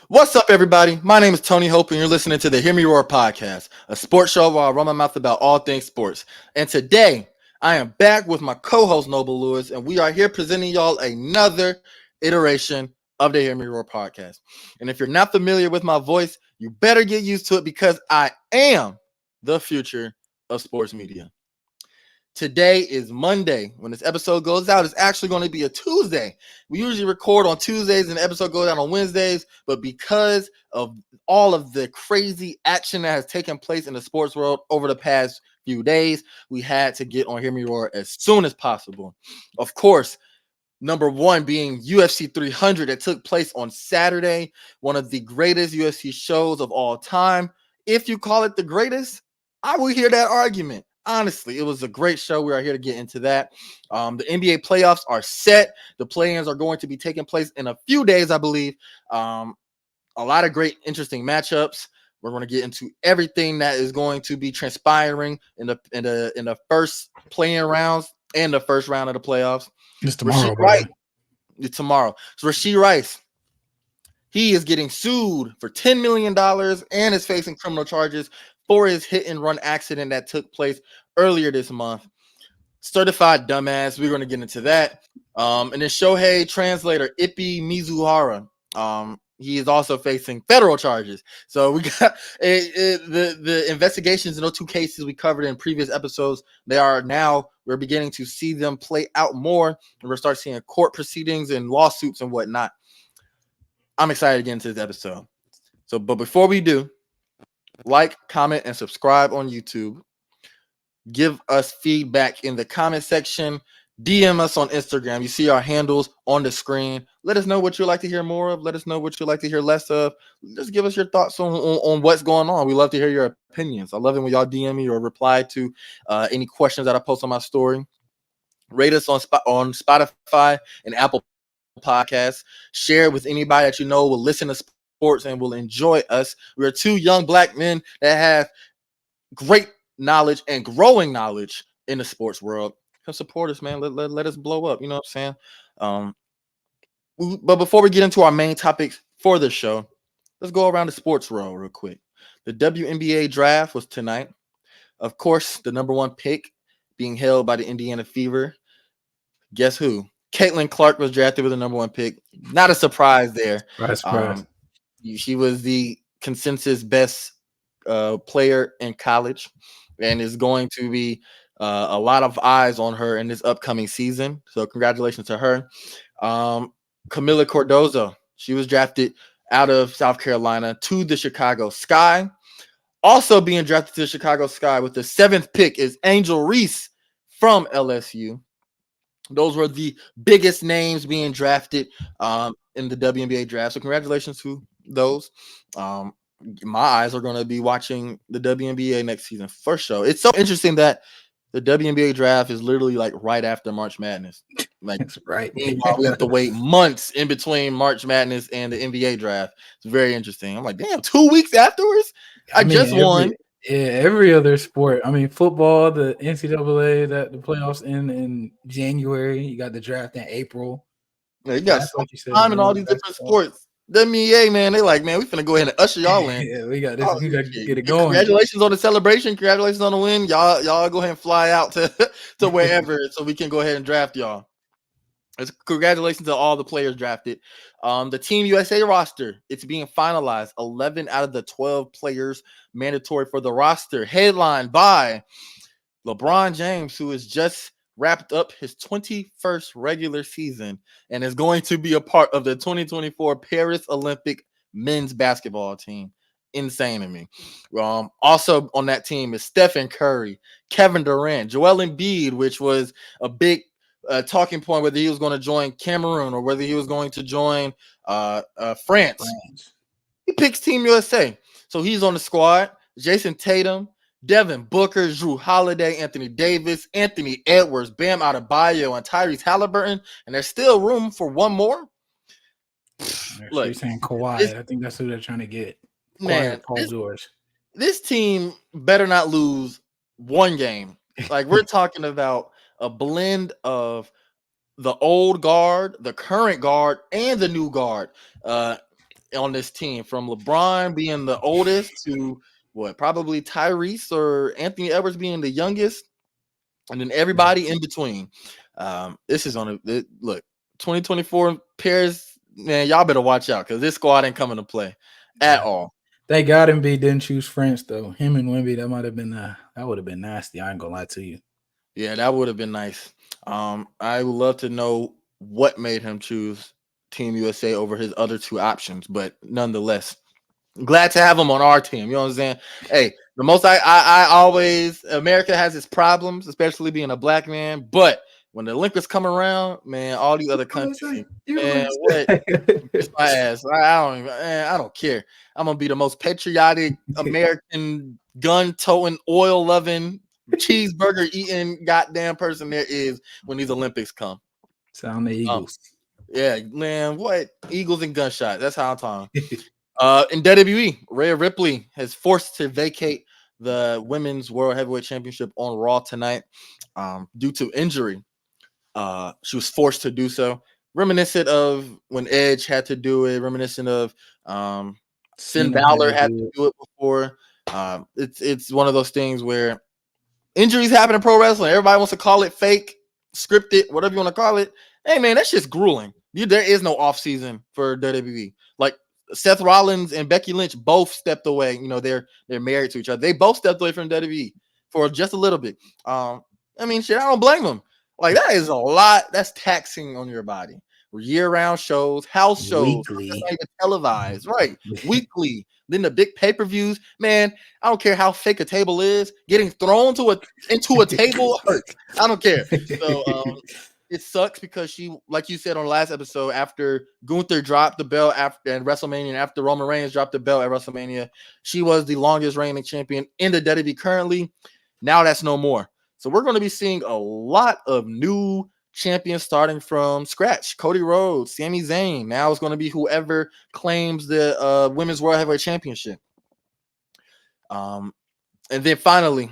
What's up, everybody? My name is Tony Hope, and you're listening to the Hear Me Roar podcast, a sports show where I run my mouth about all things sports. And today, I am back with my co-host Noble Lewis, and we are here presenting y'all another iteration of the Hear Me Roar podcast. And if you're not familiar with my voice, you better get used to it because I am the future of sports media. Today is Monday. When this episode goes out, it's actually going to be a Tuesday. We usually record on Tuesdays and the episode goes out on Wednesdays, but because of all of the crazy action that has taken place in the sports world over the past few days, we had to get on Hear Me Roar as soon as possible. Of course, number one being UFC 300 that took place on Saturday, one of the greatest UFC shows of all time. If you call it the greatest, I will hear that argument. Honestly, it was a great show. We are here to get into that. The NBA playoffs are set. The play-ins are going to be taking place in a few days, I believe. A lot of great, interesting matchups. We're going to get into everything that is going to be transpiring in the first play-in rounds and the first round of the playoffs. It's tomorrow, Rice, it's tomorrow. So Rashee Rice, he is getting sued for $10 million and is facing criminal charges for his hit and run accident that took place earlier this month. Certified dumbass. We're going to get into that. And then Shohei translator Ippei Mizuhara. He is also facing federal charges. So we got the investigations in those two cases we covered in previous episodes. We're beginning to see them play out more, and we're start seeing court proceedings and lawsuits and whatnot. I'm excited to get into this episode. But before we do, like, comment, and subscribe on YouTube. Give us feedback in the comment section. DM us on Instagram. You see our handles on the screen. Let us know what you'd like to hear more of. Let us know what you'd like to hear less of. Just give us your thoughts on what's going on. We love to hear your opinions. I love it when y'all DM me or reply to any questions that I post on my story. Rate us on Spotify and Apple Podcasts. Share it with anybody that you know will listen to sports and will enjoy us. We are two young black men that have great knowledge and growing knowledge in the sports world. Come support us, man. Let us blow up. You know what I'm saying? But before we get into our main topics for the show, let's go around the sports world real quick. The WNBA draft was tonight. Of course, the number one pick being held by the Indiana Fever. Guess who? Caitlin Clark was drafted with the number one pick. Not a surprise there. Surprise. She was the consensus best player in college and is going to be a lot of eyes on her in this upcoming season. So congratulations to her. Camila Cardozo, she was drafted out of South Carolina to the Chicago Sky. Also being drafted to the Chicago Sky with the 7th pick is Angel Reese from LSU. Those were the biggest names being drafted in the WNBA draft. So congratulations to those. My eyes are going to be watching the WNBA next season for sure. It's so interesting that the WNBA draft is literally like right after March Madness. Like, that's right. Meanwhile, we have to wait months in between March Madness and the NBA draft. It's very interesting. I'm like, damn, 2 weeks afterwards? I just won. Yeah, every other sport. I mean, football, the NCAA, that the playoffs in January. You got the draft in April. Yeah, you got like you said, time in all these different sports. WNBA, man, they like, man, we finna go ahead and usher y'all in. Yeah, we got this. We got to get it going. Congratulations on the celebration. Congratulations on the win. Y'all go ahead and fly out to wherever so we can go ahead and draft y'all. Congratulations to all the players drafted. The Team USA roster, it's being finalized. 11 out of the 12 players mandatory for the roster, headlined by LeBron James, who has just wrapped up his 21st regular season and is going to be a part of the 2024 Paris Olympic men's basketball team. Insane to me. Also on that team is Stephen Curry, Kevin Durant, Joel Embiid, which was a big talking point whether he was going to join Cameroon or whether he was going to join France. He picks Team USA. So he's on the squad. Jason Tatum, Devin Booker, Drew Holiday, Anthony Davis, Anthony Edwards, Bam Adebayo, and Tyrese Halliburton. And there's still room for one more. Look, you're saying Kawhi. I think that's who they're trying to get. Man, Paul George. This team better not lose one game. Like, we're talking about a blend of the old guard, the current guard, and the new guard. on this team, from LeBron being the oldest to probably Tyrese or Anthony Edwards being the youngest, and then everybody in between. This is on a look. 2024 Paris, man, y'all better watch out because this squad ain't coming to play at all. Thank God Embiid didn't choose France though. Him and Wemby, that might have been that would have been nasty. I ain't gonna lie to you. Yeah, that would have been nice. I would love to know what made him choose Team USA over his other two options, but nonetheless, glad to have him on our team. You know what I'm saying? Hey, the most I always, America has its problems, especially being a black man, but when the Olympics come around, man, all these other countries, man, what? Kiss my ass. I don't care. I'm gonna be the most patriotic American, gun toting, oil loving, cheeseburger eating goddamn person there is when these Olympics come. Sound the Eagles. Yeah, man. What? Eagles and gunshots. That's how I'm talking. In WWE, Rhea Ripley has forced to vacate the Women's World Heavyweight Championship on Raw tonight due to injury. She was forced to do so, reminiscent of when Edge had to do it, reminiscent of Finn Balor had to do it before. It's one of those things where injuries happen in pro wrestling. Everybody wants to call it fake, scripted, whatever you want to call it. Hey, man, that's just grueling. There is no off season for WWE. Like Seth Rollins and Becky Lynch both stepped away. You know, they're married to each other. They both stepped away from WWE for just a little bit. I mean, shit, I don't blame them. Like, that is a lot. That's taxing on your body. Year-round shows, house shows, weekly, that's not even televised, right? Weekly. Then the big pay-per-views, man. I don't care how fake a table is. Getting thrown into a table hurts. I don't care. So it sucks because she, like you said on the last episode, after Gunther dropped the belt at WrestleMania, and after Roman Reigns dropped the belt at WrestleMania, she was the longest reigning champion in the WWE currently. Now that's no more. So we're going to be seeing a lot of new champions starting from scratch. Cody Rhodes, Sami Zayn. Now it's going to be whoever claims the Women's World Heavyweight Championship. And then finally,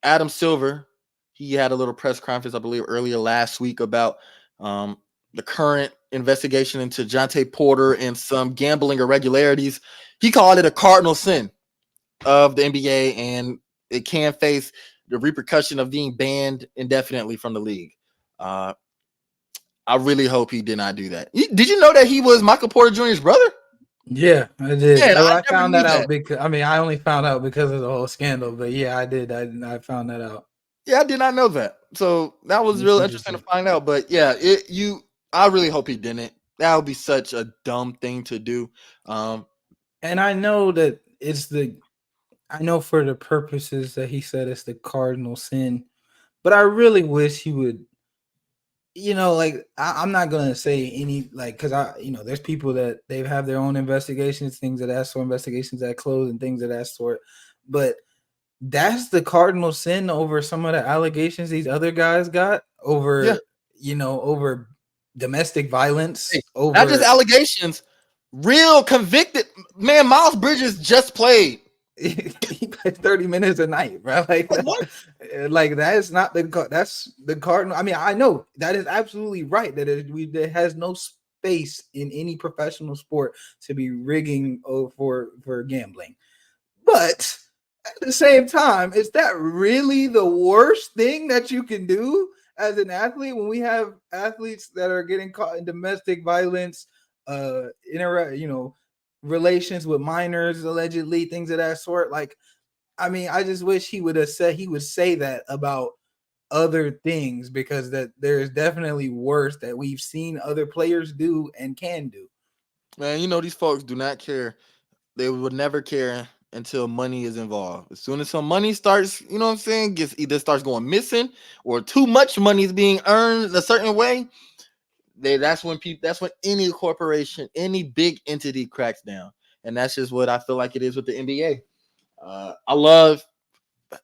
Adam Silver. He had a little press conference, I believe, earlier last week about the current investigation into Jonte Porter and some gambling irregularities. He called it a cardinal sin of the NBA, and it can face the repercussion of being banned indefinitely from the league. I really hope he did not do that. Did you know that he was Michael Porter Jr.'s brother? Yeah, I did. Man, I found that out because I only found out because of the whole scandal. But yeah, I did. I found that out. Yeah, I did not know that. So that was really interesting to find out. But yeah, I really hope he didn't. That would be such a dumb thing to do. And I know that I know for the purposes that he said it's the cardinal sin, but I really wish he would, like I'm not gonna say any, like, because there's people that they have their own investigations, things of that sort, investigations that close and things of that sort, but that's the cardinal sin over some of the allegations these other guys got over, over domestic violence, over not just allegations, real convicted. Man, Miles Bridges just played. He plays 30 minutes a night, bro. Like that's not that's the cardinal. I mean, I know that is absolutely right. That there has no space in any professional sport to be rigging for gambling. But at the same time, is that really the worst thing that you can do as an athlete when we have athletes that are getting caught in domestic violence, relations with minors, allegedly, things of that sort? Like, I mean, I just wish he would say that about other things, because that there's definitely worse that we've seen other players do and can do. Man, these folks do not care. They would never care until money is involved. As soon as some money starts, gets either starts going missing or too much money is being earned a certain way, that's when any corporation, any big entity cracks down. And that's just what I feel like it is with the NBA. I love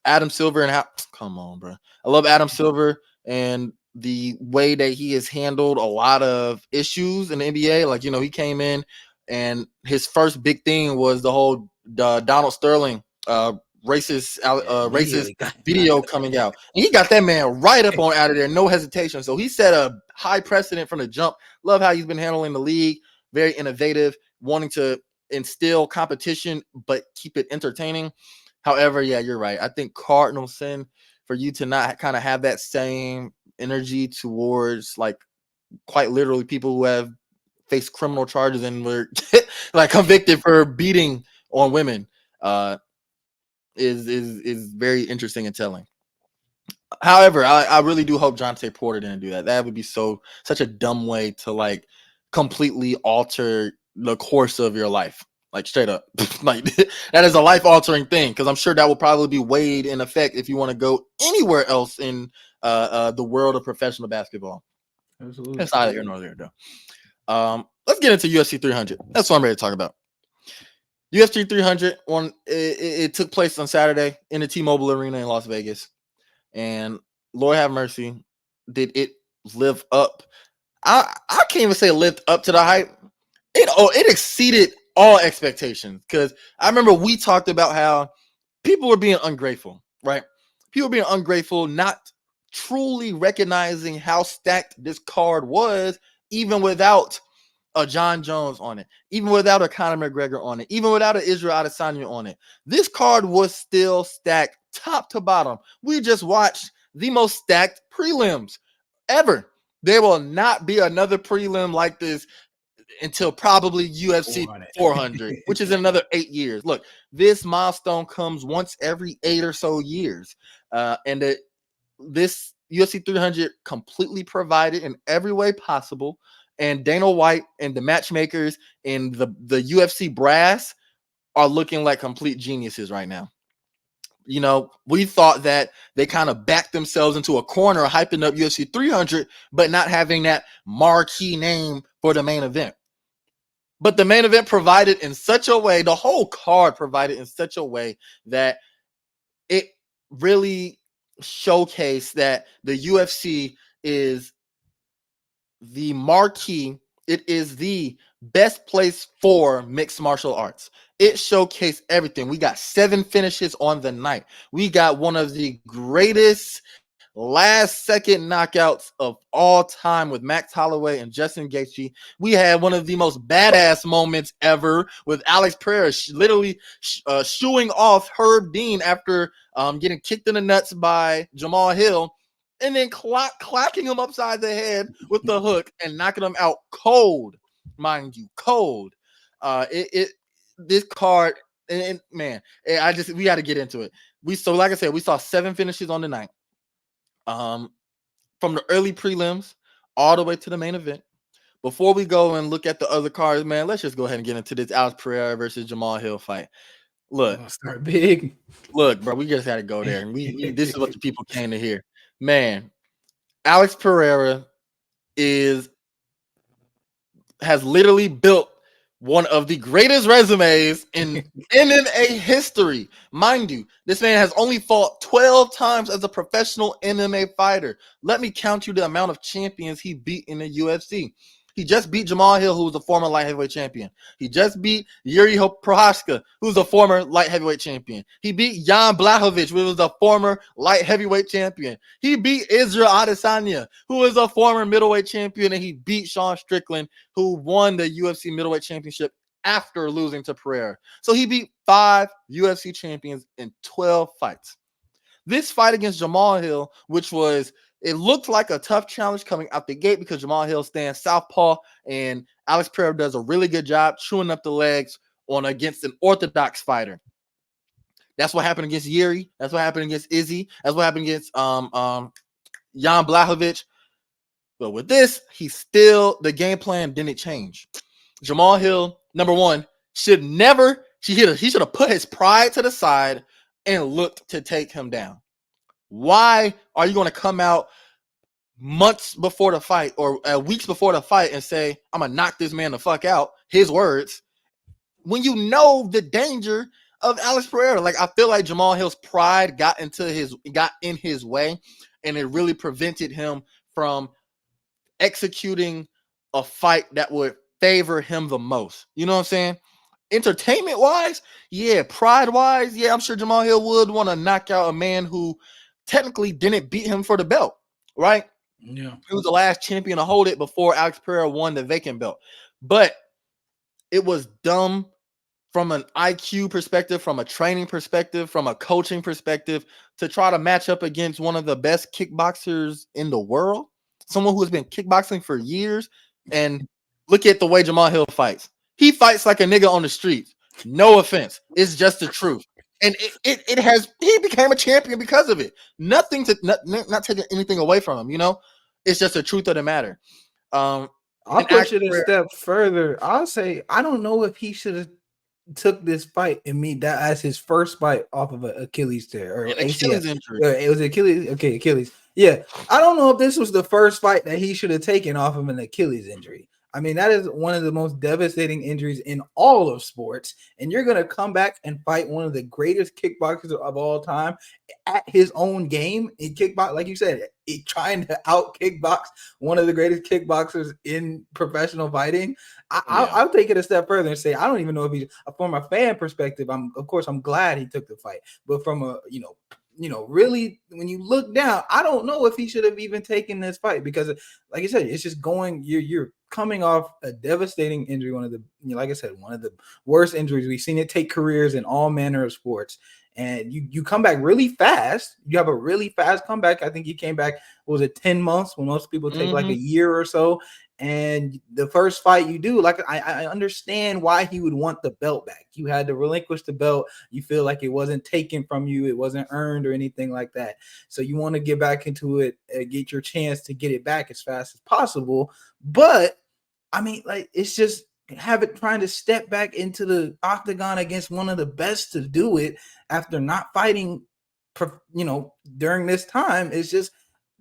Adam Silver and come on, bro. I love Adam Silver and the way that he has handled a lot of issues in the NBA. Like, he came in and his first big thing was the whole Donald Sterling racist video coming out. And he got that man right up on out of there, no hesitation. So he set a high precedent from the jump. Love how he's been handling the league. Very innovative, wanting to instill competition but keep it entertaining. However, yeah, you're right. I think cardinal sin for you to not kind of have that same energy towards like quite literally people who have faced criminal charges and were like convicted for beating on women uh is very interesting and telling. However, I really do hope Jonte Porter didn't do that. That would be such a dumb way to like completely alter the course of your life. Like straight up. Like that is a life altering thing because I'm sure that will probably be weighed in effect if you want to go anywhere else in the world of professional basketball. Absolutely. That's neither here nor there though. Let's get into UFC 300. That's what I'm ready to talk about. UFC 300 it took place on Saturday in the T-Mobile Arena in Las Vegas. And Lord have mercy, did it live up? I can't even say it lived up to the hype. It exceeded all expectations because I remember we talked about how people were being ungrateful, right? People being ungrateful, not truly recognizing how stacked this card was, even without a John Jones on it, even without a Conor McGregor on it, even without an Israel Adesanya on it. This card was still stacked top to bottom. We just watched the most stacked prelims ever. There will not be another prelim like this until probably UFC 400, which is in another 8 years. Look, this milestone comes once every 8 or so years. This UFC 300 completely provided in every way possible. And Dana White and the matchmakers and the UFC brass are looking like complete geniuses right now. You know, we thought that they kind of backed themselves into a corner, hyping up UFC 300, but not having that marquee name for the main event. But the main event provided in such a way, the whole card provided in such a way that it really showcased that the UFC is the marquee. It is the best place for mixed martial arts. It showcased everything. We got 7 finishes on the night. We got one of the greatest last second knockouts of all time with Max Holloway and Justin Gaethje. We had one of the most badass moments ever with Alex Pereira literally shooing off Herb Dean after getting kicked in the nuts by Jamahal Hill, and then clacking him upside the head with the hook and knocking him out cold, mind you, cold. This card, and man, we got to get into it. Like I said, we saw 7 finishes on the night. From the early prelims all the way to the main event. Before we go and look at the other cards, man, let's just go ahead and get into this Alex Pereira versus Jamahal Hill fight. Look, start big. Look, bro, we just had to go there, and this is what the people came to hear. Man, Alex Pereira has literally built one of the greatest resumes in MMA history. Mind you, this man has only fought 12 times as a professional MMA fighter. Let me count you the amount of champions he beat in the UFC. He just beat Jamahal Hill, who was a former light heavyweight champion. He just beat Yuri Prochazka, who's a former light heavyweight champion. He beat Jan Blachowicz, who was a former light heavyweight champion. He beat Israel Adesanya, who is a former middleweight champion, and he beat Sean Strickland, who won the UFC middleweight championship after losing to Pereira. So he beat 5 UFC champions in 12 fights. This fight against Jamahal Hill, it looked like a tough challenge coming out the gate because Jamahal Hill stands southpaw, and Alex Pereira does a really good job chewing up the legs against an orthodox fighter. That's what happened against Yuri. That's what happened against Izzy. That's what happened against Jan Blachowicz. But with this, the game plan didn't change. Jamahal Hill, number one, he should have put his pride to the side and looked to take him down. Why are you going to come out months before the fight or weeks before the fight and say, I'm going to knock this man the fuck out, his words, when you know the danger of Alex Pereira? Like, I feel like Jamahal Hill's pride got in his way, and it really prevented him from executing a fight that would favor him the most. You know what I'm saying? Entertainment wise, yeah. Pride wise, yeah, I'm sure Jamahal Hill would want to knock out a man who technically didn't beat him for the belt, right? Yeah. He was the last champion to hold it before Alex Pereira won the vacant belt. But it was dumb from an IQ perspective, from a training perspective, from a coaching perspective, to try to match up against one of the best kickboxers in the world, someone who has been kickboxing for years. And look at the way Jamahal Hill fights. He fights like a nigga on the streets. No offense. It's just the truth. And he became a champion because of it. Nothing to not taking anything away from him, you know? It's just the truth of the matter. I'll And push it a step further. I'll say I don't know if he should have took this fight and made that as his first fight off of an Achilles tear or an ACL. Achilles injury. It was Achilles. Okay, Achilles. Yeah, I don't know if this was the first fight that he should have taken off of an Achilles injury. I mean, that is one of the most devastating injuries in all of sports. And you're going to come back and fight one of the greatest kickboxers of all time at his own game in kickbox. Like you said, trying to out kickbox one of the greatest kickboxers in professional fighting. I'll take it a step further and say, I don't even know if he, from a fan perspective, I'm glad he took the fight. But from a, really, when you look down, I don't know if he should have even taken this fight because, like I said, it's just going. You're coming off a devastating injury, one of the, like I said, one of the worst injuries we've seen it take careers in all manner of sports, and you come back really fast. You have a really fast comeback. I think you came back. What was it, 10 months? When most people take like a year or so. And the first fight you do, like I understand why he would want the belt back. You had to relinquish the belt. You feel like it wasn't taken from you. It wasn't earned or anything like that. So you want to get back into it, get your chance to get it back as fast as possible. But I mean, like, it's just trying to step back into the octagon against one of the best to do it after not fighting, during this time. It's just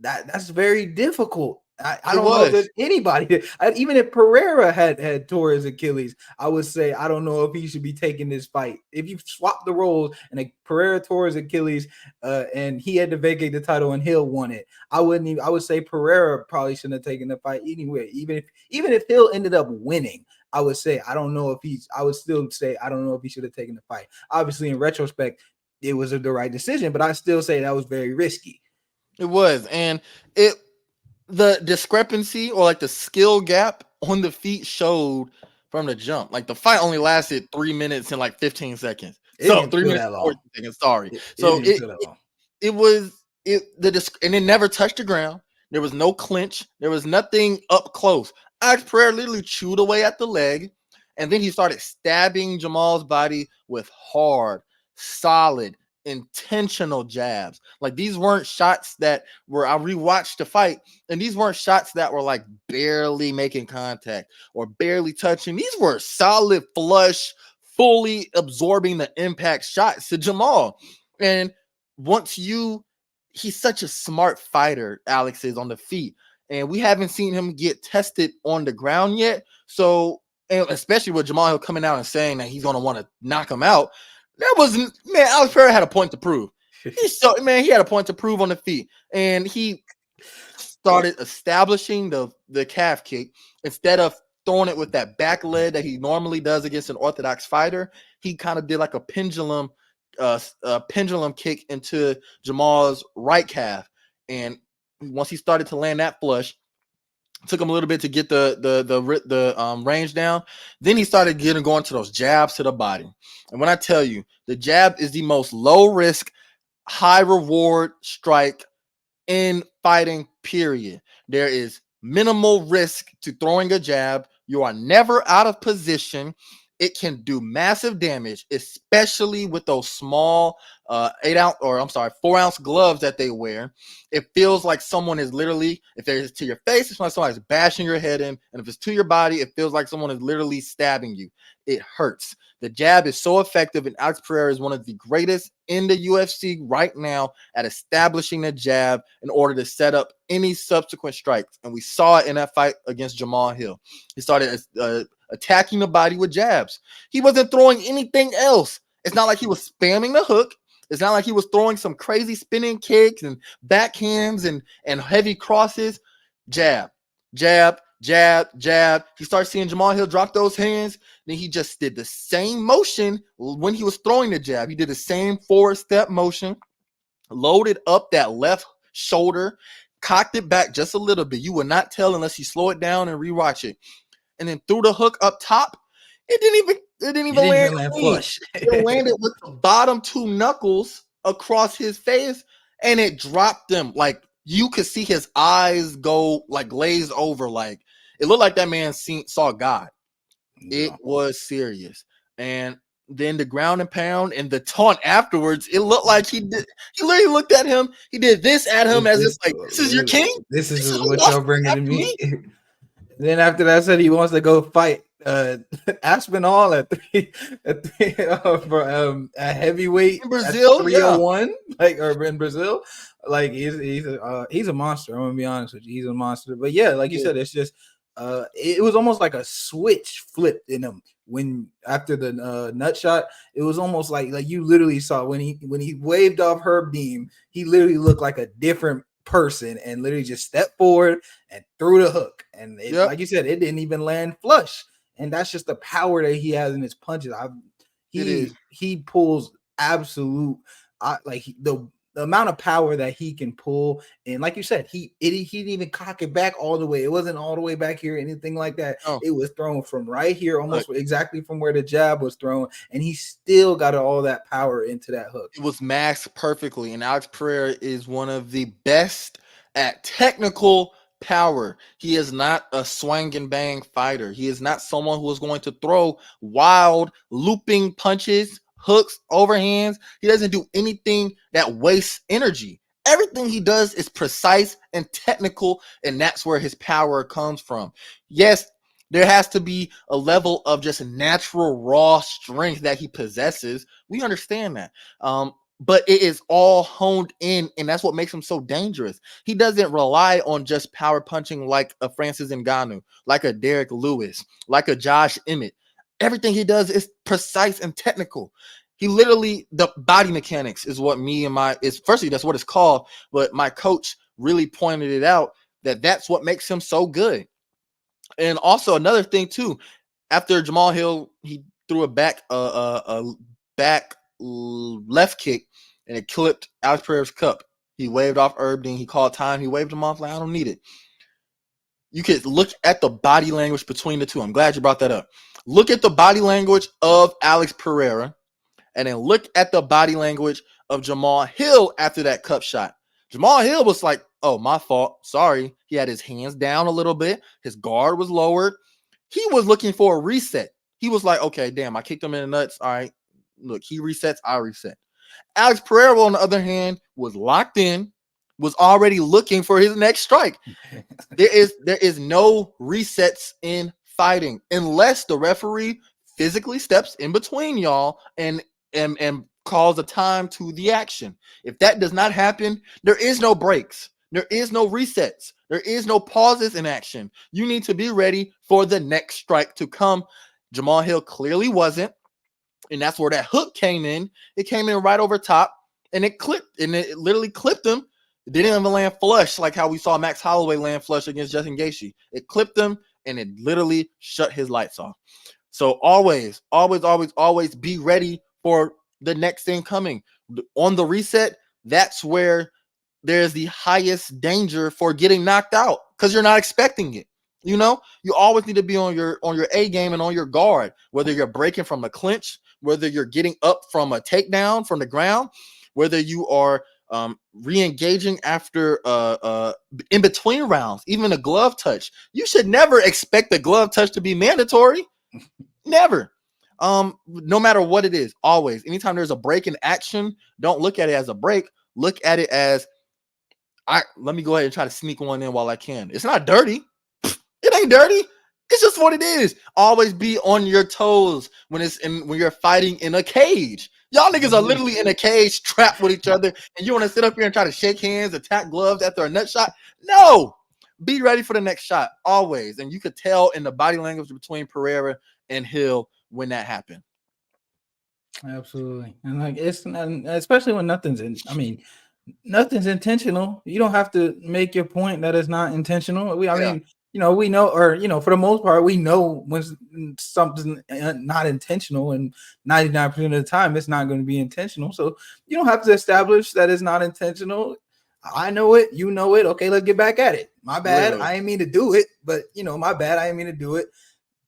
that's very difficult. I don't know if there's anybody, even if Pereira had tore his Achilles, I would say I don't know if he should be taking this fight. If you swap the roles and Pereira tore his Achilles and he had to vacate the title and Hill won it, I would say Pereira probably shouldn't have taken the fight anyway. Even if Hill ended up winning, I would say I would still say I don't know if he should have taken the fight. Obviously, in retrospect, it was the right decision, but I still say that was very risky. It was, and the discrepancy or like the skill gap on the feet showed from the jump. Like the fight only lasted 3 minutes and like 15 seconds. So 3 minutes and 14 seconds. Sorry. And it never touched the ground. There was no clinch. There was nothing up close. Alex Pereira literally chewed away at the leg, and then he started stabbing Jamal's body with hard, solid, intentional jabs. Like these weren't shots that were, I rewatched the fight, and these weren't shots that were like barely making contact or barely touching. These were solid, flush, fully absorbing the impact shots to Jamal. And he's such a smart fighter, Alex is, on the feet. And we haven't seen him get tested on the ground yet. So, and especially with Jamahal Hill coming out and saying that he's going to want to knock him out. Alex Pereira had a point to prove. He had a point to prove on the feet. And he started establishing the calf kick. Instead of throwing it with that back leg that he normally does against an orthodox fighter, he kind of did like a pendulum kick into Jamal's right calf. And once he started to land that flush, it took him a little bit to get the range down. Then he started going to those jabs to the body. And when I tell you, the jab is the most low risk, high reward strike in fighting, period. There is minimal risk to throwing a jab. You are never out of position. It can do massive damage, especially with those small 4-ounce gloves that they wear. It feels like someone is literally, if it's to your face, it's like somebody's bashing your head in. And if it's to your body, it feels like someone is literally stabbing you. It hurts. The jab is so effective, and Alex Pereira is one of the greatest in the UFC right now at establishing the jab in order to set up any subsequent strikes. And we saw it in that fight against Jamahal Hill. He started attacking the body with jabs. He wasn't throwing anything else. It's not like he was spamming the hook. It's not like he was throwing some crazy spinning kicks and backhands and heavy crosses. Jab, jab, jab, jab. He starts seeing Jamahal Hill drop those hands. Then he just did the same motion when he was throwing the jab. He did the same forward step motion, loaded up that left shoulder, cocked it back just a little bit. You would not tell unless you slow it down and rewatch it. And then threw the hook up top. It didn't It even didn't land even land clean. flush. It landed with the bottom two knuckles across his face, and it dropped them. Like you could see his eyes go like glazed over. Like it looked like that man saw God. It Yeah. was serious. And then the ground and pound and the taunt afterwards, it looked like he literally looked at him. He did this at him as it's like, this is your king. This This is is who what wants y'all bringing to after me. me. Then after that, said he wants to go fight Aspinall at three for a heavyweight In at Brazil, yeah. 301, like or in Brazil. Like he's a monster. I'm gonna be honest with you, he's a monster. But yeah, like you said, it's just it was almost like a switch flipped in him when after the nut shot. It was almost like you literally saw when he waved off Herb Dean, he literally looked like a different person and literally just stepped forward and threw the hook. And like you said, it didn't even land flush. And that's just the power that he has in his punches. He pulls absolute the amount of power that he can pull. And like you said, he didn't even cock it back all the way. It wasn't all the way back here, anything like that. Oh. It was thrown from right here, almost exactly from where the jab was thrown. And he still got all that power into that hook. It was masked perfectly. And Alex Pereira is one of the best at technical power. He is not a swing and bang fighter. He is not someone who is going to throw wild looping punches, hooks, overhands. He doesn't do anything that wastes energy. Everything he does is precise and technical, and that's where his power comes from. Yes, there has to be a level of just natural raw strength that he possesses. We understand that. But it is all honed in, and that's what makes him so dangerous. He doesn't rely on just power punching like a Francis Ngannou, like a Derek Lewis, like a Josh Emmett. Everything he does is precise and technical. He literally, the body mechanics is what firstly, that's what it's called, but my coach really pointed it out that's what makes him so good. And also another thing too, after Jamahal Hill, he threw a back left kick, and it clipped Alex Pereira's cup. He waved off Herb Dean. He called time. He waved him off like, I don't need it. You could look at the body language between the two. I'm glad you brought that up. Look at the body language of Alex Pereira, and then look at the body language of Jamahal Hill after that cup shot. Jamahal Hill was like, oh, my fault. Sorry. He had his hands down a little bit. His guard was lowered. He was looking for a reset. He was like, okay, damn, I kicked him in the nuts. All right. Look, he resets, I reset. Alex Pereira, on the other hand, was locked in, was already looking for his next strike. There is no resets in fighting unless the referee physically steps in between y'all and calls a time to the action. If that does not happen, there is no breaks. There is no resets. There is no pauses in action. You need to be ready for the next strike to come. Jamahal Hill clearly wasn't. And that's where that hook came in. It came in right over top, and it clipped, and it literally clipped him. It didn't even land flush like how we saw Max Holloway land flush against Justin Gaethje. It clipped him, and it literally shut his lights off. So always, always, always, always be ready for the next thing coming. On the reset, that's where there's the highest danger for getting knocked out because you're not expecting it. You know, you always need to be on your A game and on your guard, whether you're breaking from a clinch, whether you're getting up from a takedown from the ground, whether you are re-engaging after in between rounds, even a glove touch. You should never expect the glove touch to be mandatory. Never. No matter what it is, always. Anytime there's a break in action, don't look at it as a break. Look at it as, let me go ahead and try to sneak one in while I can. It's not dirty. It ain't dirty. It's just what it is. Always be on your toes when you're fighting in a cage. Y'all niggas are literally in a cage trapped with each other, and you want to sit up here and try to shake hands, attack gloves after a nut shot? No. Be ready for the next shot, always. And you could tell in the body language between Pereira and Hill when that happened. Absolutely. And like it's not, especially when nothing's intentional. You don't have to make your point that it's not intentional. I mean, we know, or for the most part, we know when something's not intentional, and 99% of the time it's not going to be intentional. So you don't have to establish that it's not intentional. I know it, you know it. Okay, let's get back at it. My bad. Literally. I didn't mean to do it, but my bad. I didn't mean to do it.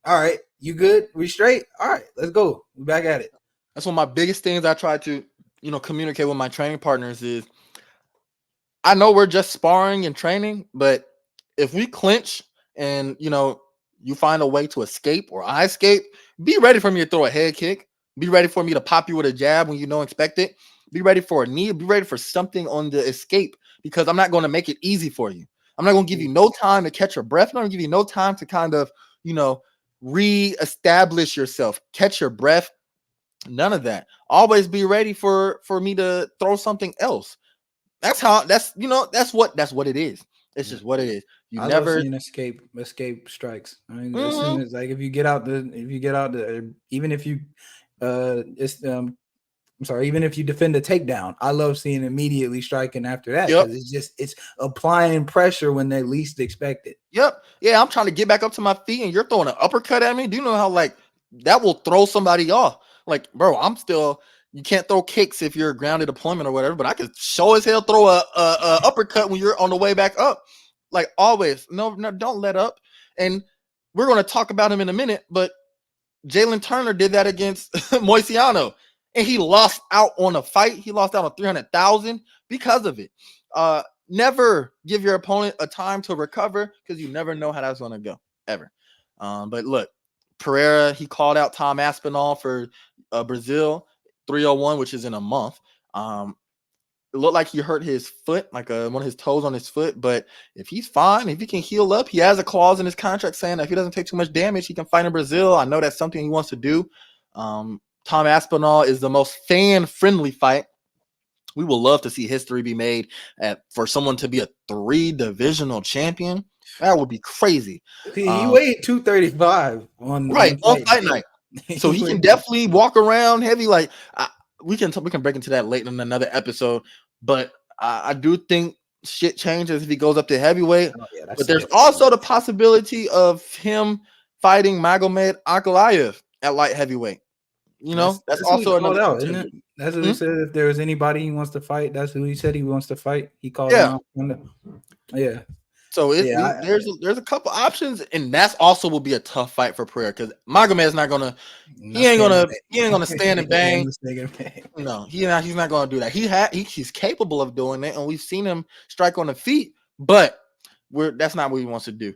All right, you good? We straight? All right, let's go. We back at it. That's one of my biggest things I try to, communicate with my training partners is I know we're just sparring and training, but if we clinch and you find a way to escape or I escape, be ready for me to throw a head kick. Be ready for me to pop you with a jab when you don't expect it. Be ready for a knee. Be ready for something on the escape because I'm not going to make it easy for you. I'm not going to give you no time to catch your breath. I'm not going to give you no time to kind of, reestablish yourself, catch your breath. None of that. Always be ready for me to throw something else. That's what it is. It's just what it is. You I love never seeing escape strikes. I mean, as soon as like if you get out the even if you even if you defend a takedown, I love seeing immediately striking after that because it's applying pressure when they least expect it. Yep. Yeah, I'm trying to get back up to my feet and you're throwing an uppercut at me. Do you know how like that will throw somebody off? Like, bro, you can't throw kicks if you're a grounded deployment or whatever, but I could show as hell throw a uppercut when you're on the way back up. Like always. No, don't let up. And we're going to talk about him in a minute, but Jalen Turner did that against Moisiano, and he lost out on a fight. He lost out on 300,000 because of it. Never give your opponent a time to recover because you never know how that's going to go ever. But look, Pereira, he called out Tom Aspinall for Brazil 301, which is in a month. It looked like he hurt his foot, like one of his toes on his foot. But if he's fine, if he can heal up, he has a clause in his contract saying that if he doesn't take too much damage, he can fight in Brazil. I know that's something he wants to do. Tom Aspinall is the most fan-friendly fight. We would love to see history be made for someone to be a 3-divisional champion. That would be crazy. He weighed 235 on fight night. So he can definitely walk around heavy. Like we can break into that later in another episode. But I do think shit changes if he goes up to heavyweight. But there's also the possibility of him fighting Magomed Ankalaev at light heavyweight. That's also another out, isn't it? That's what he said. If there was anybody he wants to fight, that's who he said he wants to fight. He called him out. Yeah. So there's a couple options, and that's also will be a tough fight for Pereira because Magomed's not gonna he ain't gonna stand and bang. No, he's not gonna do that. He's capable of doing it, and we've seen him strike on the feet, but that's not what he wants to do.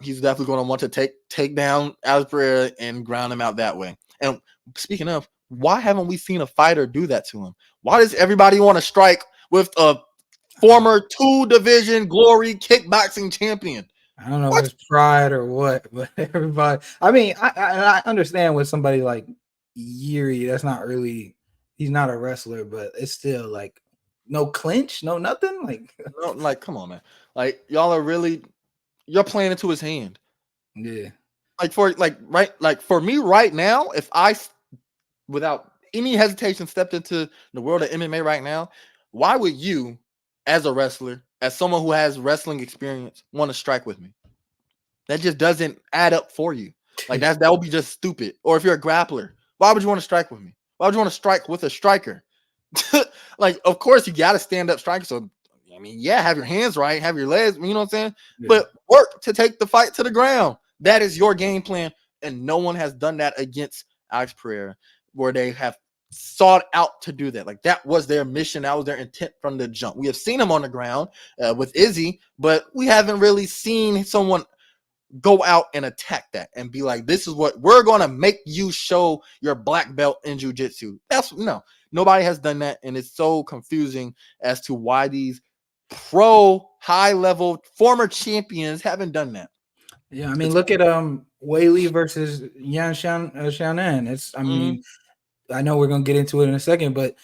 He's definitely gonna want to take down Alex Pereira and ground him out that way. And speaking of, why haven't we seen a fighter do that to him? Why does everybody want to strike with a former 2-division glory kickboxing champion? I don't know if it's pride or what, but everybody. I mean, I understand with somebody like Yuri. That's not really. He's not a wrestler, but it's still like no clinch, no nothing. Like come on, man. Like y'all are really you're playing into his hand. Yeah. For me right now, if I without any hesitation stepped into the world of MMA right now, why would you, as a wrestler, as someone who has wrestling experience, want to strike with me? That just doesn't add up for you. Like that would be just stupid. Or if you're a grappler, why would you want to strike with me? Why would you want to strike with a striker? Like, of course, you got to stand up striker. So, I mean, yeah, have your hands right, have your legs, you know what I'm saying? Yeah. But work to take the fight to the ground. That is your game plan. And no one has done that against Alex Pereira, where they have sought out to do that. Like that was their mission. That was their intent from the jump. We have seen him on the ground with Izzy, but we haven't really seen someone go out and attack that and be like, this is what we're going to make you show your black belt in jiu-jitsu. Nobody has done that. And it's so confusing as to why these pro high level former champions haven't done that. Yeah. I mean, look at Weili versus Yan Xiaonan. I mean, I know we're going to get into it in a second, but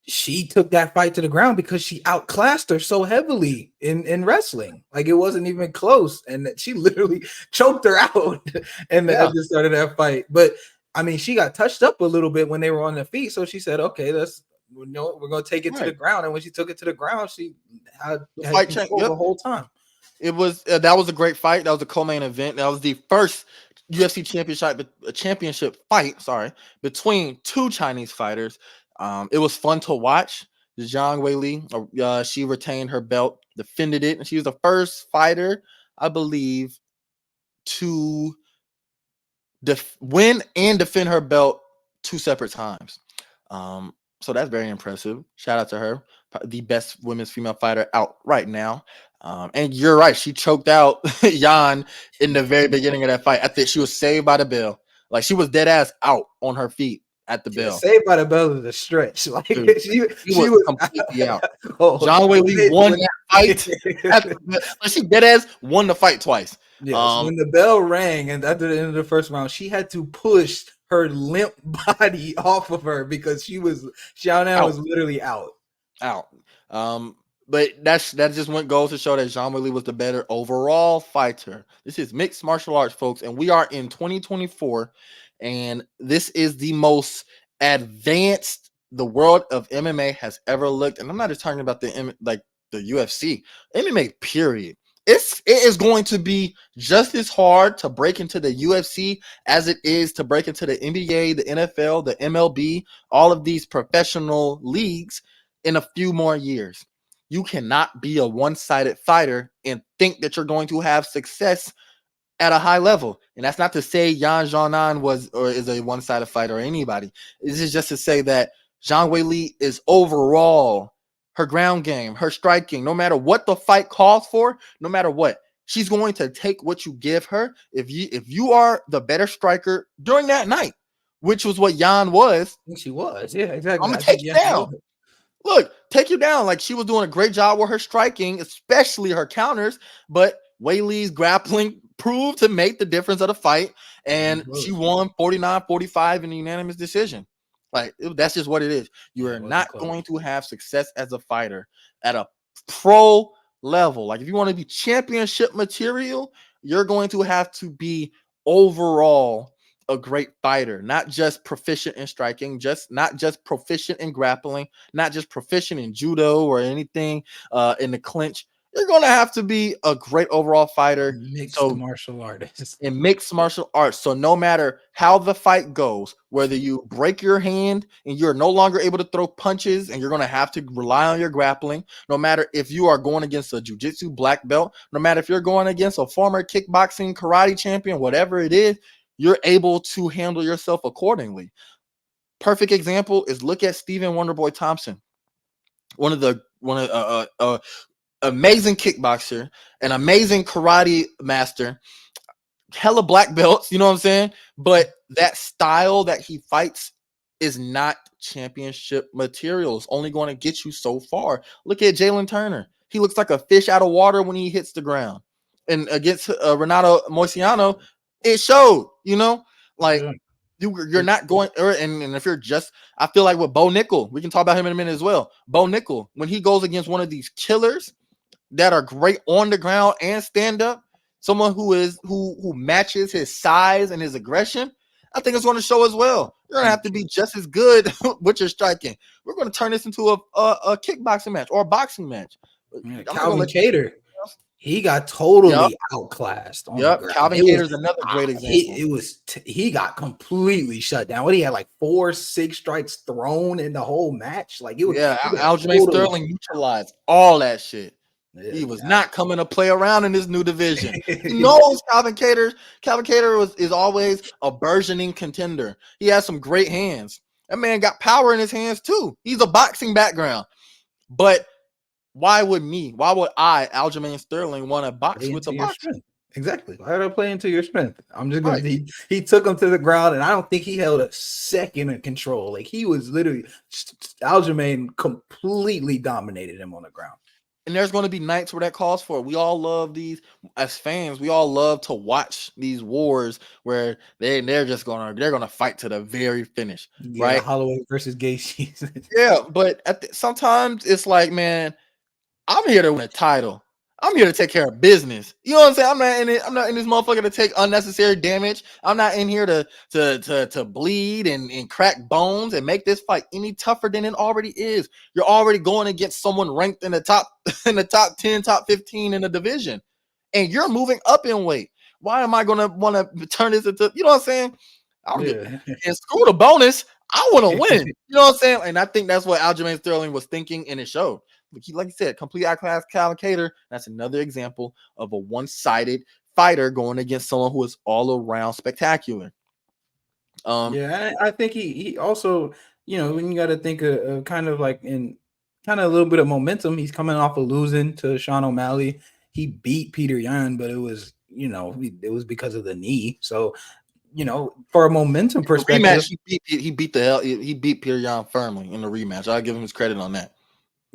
she took that fight to the ground because she outclassed her so heavily in wrestling. Like it wasn't even close. And she literally choked her out at the start of that fight. But I mean, she got touched up a little bit when they were on their feet. So she said, okay, we're going to take it to the ground. And when she took it to the ground, she had control the whole time. It was that was a great fight. That was a co-main event. That was the first UFC championship fight, between two Chinese fighters. It was fun to watch. Zhang Weili, she retained her belt, defended it, and she was the first fighter, I believe, to win and defend her belt 2 separate times. So that's very impressive. Shout out to her, the best women's female fighter out right now. And you're right, she choked out Jan in the very beginning of that fight. I think she was saved by the bell. Like she was dead ass out on her feet at the Yeah, bell. Saved by the Bell is a stretch. Like Dude, he she was was completely out. oh, John Wei Lee won when, that fight. Like she dead ass won the fight twice. yes, when the bell rang and at the end of the first round, she had to push her limp body off of her because Xiaonan was literally out. But that just goes to show that Zhang Weili was the better overall fighter. This is mixed martial arts, folks, and we are in 2024, and this is the most advanced the world of MMA has ever looked. And I'm not just talking about the UFC, MMA. Period. It is going to be just as hard to break into the UFC as it is to break into the NBA, the NFL, the MLB, all of these professional leagues in a few more years. You cannot be a one-sided fighter and think that you're going to have success at a high level. And that's not to say Yan Xiaonan is a one-sided fighter or anybody. This is just to say that Zhang Weili is overall her ground game, her striking, no matter what the fight calls for, no matter what, she's going to take what you give her. If you are the better striker during that night, which was what Yan was, I think she was. Yeah, exactly. I'm gonna take you down. Look, take you down. Like she was doing a great job with her striking, especially her counters. But Weili's grappling proved to make the difference of the fight, and she won 49-45 in a unanimous decision. Like that's just what it is. You are not going to have success as a fighter at a pro level. Like if you want to be championship material, you're going to have to be overall a great fighter, not just proficient in striking, not just proficient in grappling, not just proficient in judo or anything in the clinch. You're going to have to be a great overall fighter. Mixed martial artist. In mixed martial arts. So no matter how the fight goes, whether you break your hand and you're no longer able to throw punches and you're going to have to rely on your grappling, no matter if you are going against a jiu-jitsu black belt, no matter if you're going against a former kickboxing karate champion, whatever it is, you're able to handle yourself accordingly. Perfect example is look at Stephen Wonderboy Thompson, one of amazing kickboxer, an amazing karate master, hella black belts, you know what I'm saying? But that style that he fights is not championship material. It's only going to get you so far. Look at Jalen Turner. He looks like a fish out of water when he hits the ground. And against Renato Moicano, it showed, like you're not going, and if you're just, I feel like with Bo Nickel, we can talk about him in a minute as well. Bo Nickel, when he goes against one of these killers that are great on the ground and stand up, someone who matches his size and his aggression, I think it's going to show as well. You're going to have to be just as good with your striking. We're going to turn this into a kickboxing match or a boxing match. Yeah, Calvin Kattar, he got totally outclassed. Calvin Kattar is another great example. He got completely shut down. What, he had like 4-6 strikes thrown in the whole match. Like it was, Aljamain Sterling neutralized all that shit. Yeah, he was not coming to play around in this new division. He knows Calvin Kattar. Calvin Kattar is always a burgeoning contender. He has some great hands. That man got power in his hands too. He's a boxing background. But why would I, Aljamain Sterling, want to box with a boxer? Exactly. Why would I play into your strength? I'm just gonna. He took him to the ground, and I don't think he held a second in control. Like he was literally, Aljamain completely dominated him on the ground. And there's going to be nights where that calls for it. We all love these as fans. We all love to watch these wars where they're gonna fight to the very finish, right? Holloway versus Gaethje. Yeah, but sometimes it's like, man, I'm here to win a title. I'm here to take care of business. You know what I'm saying? I'm not in this motherfucker to take unnecessary damage. I'm not in here to bleed and crack bones and make this fight any tougher than it already is. You're already going against someone ranked in the top 10, top 15 in the division, and you're moving up in weight. Why am I gonna want to turn this into? You know what I'm saying? And screw the bonus. I want to win. You know what I'm saying? And I think that's what Aljamain Sterling was thinking, and it showed. Like you said, complete outclass Calvin Kattar. That's another example of a one-sided fighter going against someone who is all around spectacular. Yeah, I think he also, when you got to think of kind of like in kind of a little bit of momentum. He's coming off of losing to Sean O'Malley. He beat Peter Yan, but it was it was because of the knee. So for a momentum the rematch, perspective. he beat Peter Yan firmly in the rematch. I'll give him his credit on that.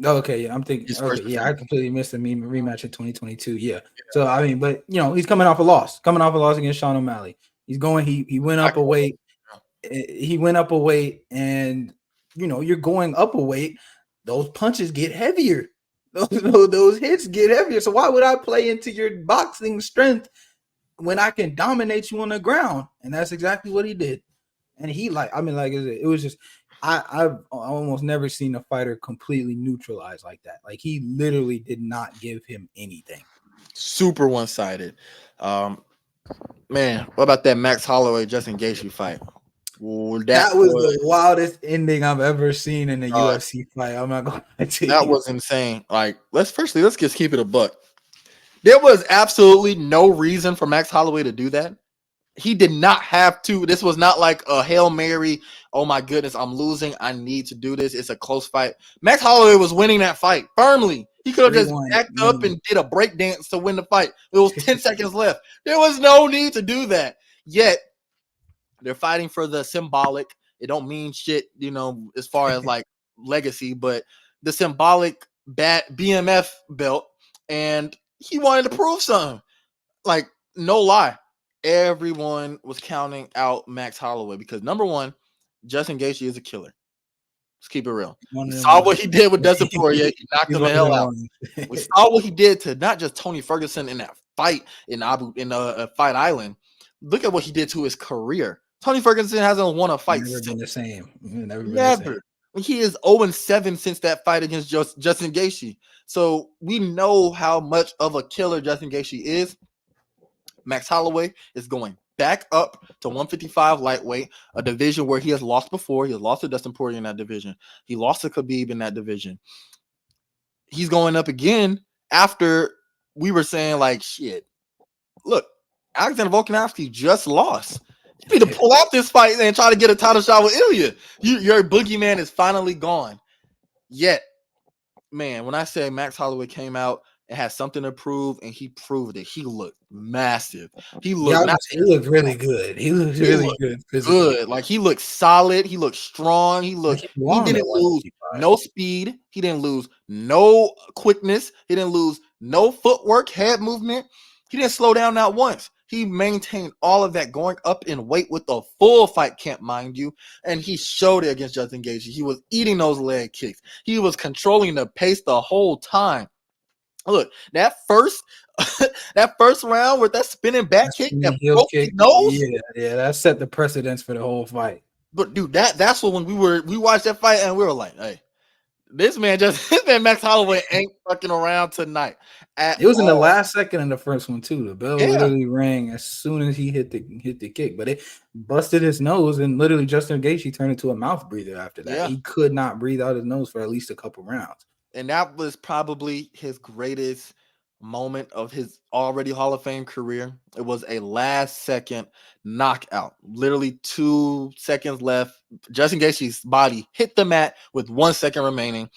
Okay, yeah, I'm thinking. His Okay, first yeah, I defense. completely missed the rematch in 2022. Yeah, so I mean, but he's coming off a loss, against Sean O'Malley. He's going. He went I up a can- weight. He went up a weight, and you're going up a weight. Those punches get heavier. Those hits get heavier. So why would I play into your boxing strength when I can dominate you on the ground? And that's exactly what he did. And he it was just I've almost never seen a fighter completely neutralized like that. Like he literally did not give him anything. Super one-sided. Man, what about that Max Holloway Justin Gaethje fight? Ooh, That was the wildest ending I've ever seen in a uh, UFC fight. I'm not gonna lie to that you. was insane. Like, let's just keep it a buck. There was absolutely no reason for Max Holloway to do that. He did not have to. This was not like a Hail Mary. Oh my goodness, I'm losing. I need to do this. It's a close fight. Max Holloway was winning that fight firmly. He could have just 3-1 backed up minimum. and did a break dance to win the fight. It was 10 seconds left. There was no need to do that. Yet they're fighting for the symbolic. It don't mean shit, as far as like legacy, but the symbolic BMF belt, and he wanted to prove something. Like, no lie, everyone was counting out Max Holloway because number one, Justin Gaethje is a killer. Let's keep it real. One We of them saw what ones. he did with Dustin Poirier. He knocked He's him the one of hell them out. ones. We saw what he did to not just Tony Ferguson in that fight in Fight Island. Look at what he did to his career. Tony Ferguson hasn't won a fight Never been the since. same. Never been the same. Never. He is 0-7 since that fight against Justin Gaethje. So we know how much of a killer Justin Gaethje is. Max Holloway is going back up to 155 lightweight, a division where he has lost before. He has lost to Dustin Poirier in that division. He lost to Khabib in that division. He's going up again after we were saying, like, shit, look, Alexander Volkanovski just lost. You need to pull out this fight and try to get a title shot with Ilya. Your boogeyman is finally gone. Yet, man, when I say Max Holloway came out and had something to prove, and he proved it. He looked massive. He looked He looked really good. He looked really good physically. good. Like, he looked solid. He looked strong. Like he He belonged at didn't lose 155. no speed. He didn't lose no quickness. He didn't lose no footwork, head movement. He didn't slow down not once. He maintained all of that going up in weight with a full fight camp, mind you. And he showed it against Justin Gaethje. He was eating those leg kicks. He was controlling the pace the whole time. Look, that first round with that spinning back kick that Heel broke his kick. nose. Yeah, that set the precedence for the whole fight. But dude, that's what when we watched that fight and we were like, hey, this man Max Holloway ain't fucking around tonight at It was in the all. last second in the first one too. The bell Yeah. literally rang as soon as he hit the kick, but it busted his nose, and literally Justin Gaethje turned into a mouth breather after that. Yeah. He could not breathe out his nose for at least a couple rounds. And that was probably his greatest moment of his already Hall of Fame career. It was a last second knockout. Literally 2 seconds left. Justin Gaethje's body hit the mat with 1 second remaining,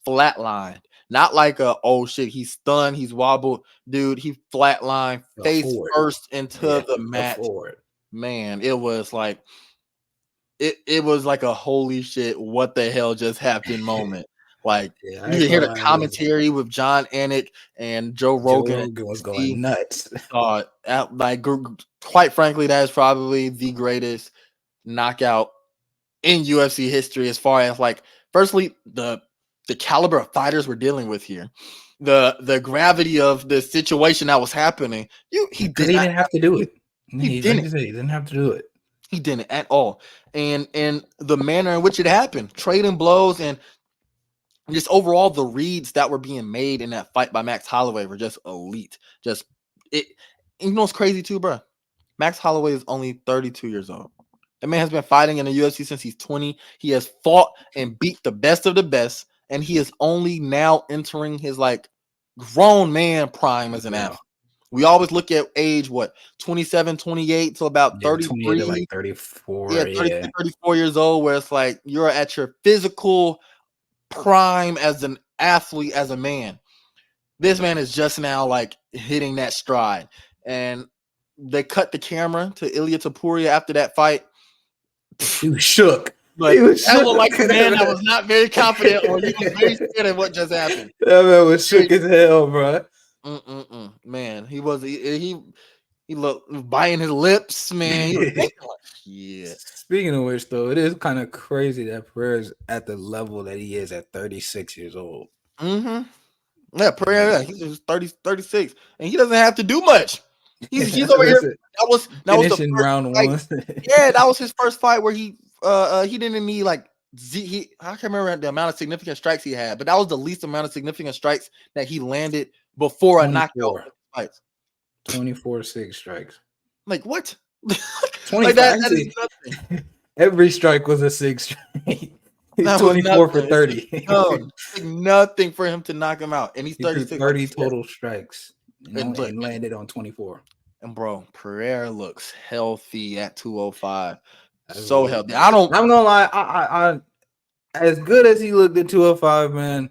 flatlined. Not like oh shit, he's stunned, he's wobbled. Dude, he flatlined face first into the mat. Man, it was like it was like a holy shit, what the hell just happened moment. Like, you can hear the commentary with John Anik and Joe Rogan. Joe Rogan was going nuts. Quite frankly, that is probably the greatest knockout in UFC history, as far as like, firstly, the caliber of fighters we're dealing with here, the gravity of the situation that was happening. He didn't have to do it. He didn't. He didn't have to do it. He didn't at all. And the manner in which it happened, trading blows, and just overall the reads that were being made in that fight by Max Holloway were just elite. Just it. You know what's crazy too, bro? Max Holloway is only 32 years old. That man has been fighting in the UFC since he's 20. He has fought and beat the best of the best, and he is only now entering his like grown man prime as an athlete. We always look at age, 27, 28 to about Yeah, 28 to like 33. 34. Yeah, Yeah. 33, 34 years old, where it's like you're at your physical prime as an athlete, as a man. This man is just now like hitting that stride. And they cut the camera to Ilya Tapuria after that fight. He was shook. But He was that shook. was like a man that was not very confident, or he was very scared of what just happened. That man was shook as hell, bro. Man, he looked biting his lips, man. He was thinking like, shit. Speaking of which, though, it is kind of crazy that Pereira's at the level that he is at 36 years old. Yeah, Pereira, he's just 36, and he doesn't have to do much. He's over here. Listen, That was the finishing first round fight. one. Yeah, that was his first fight where he didn't need like I can't remember the amount of significant strikes he had, but that was the least amount of significant strikes that he landed before a knockout fight. 24-6 strikes. Like what? 25. Like that is nothing. Every strike was a 6 strike. He's That 24 for 30. No, nothing for him to knock him out. And he's 36. 30 total strikes and landed on 24. And bro, Pereira looks healthy at 205. That's so healthy. I'm gonna lie, I as good as he looked at 205, man,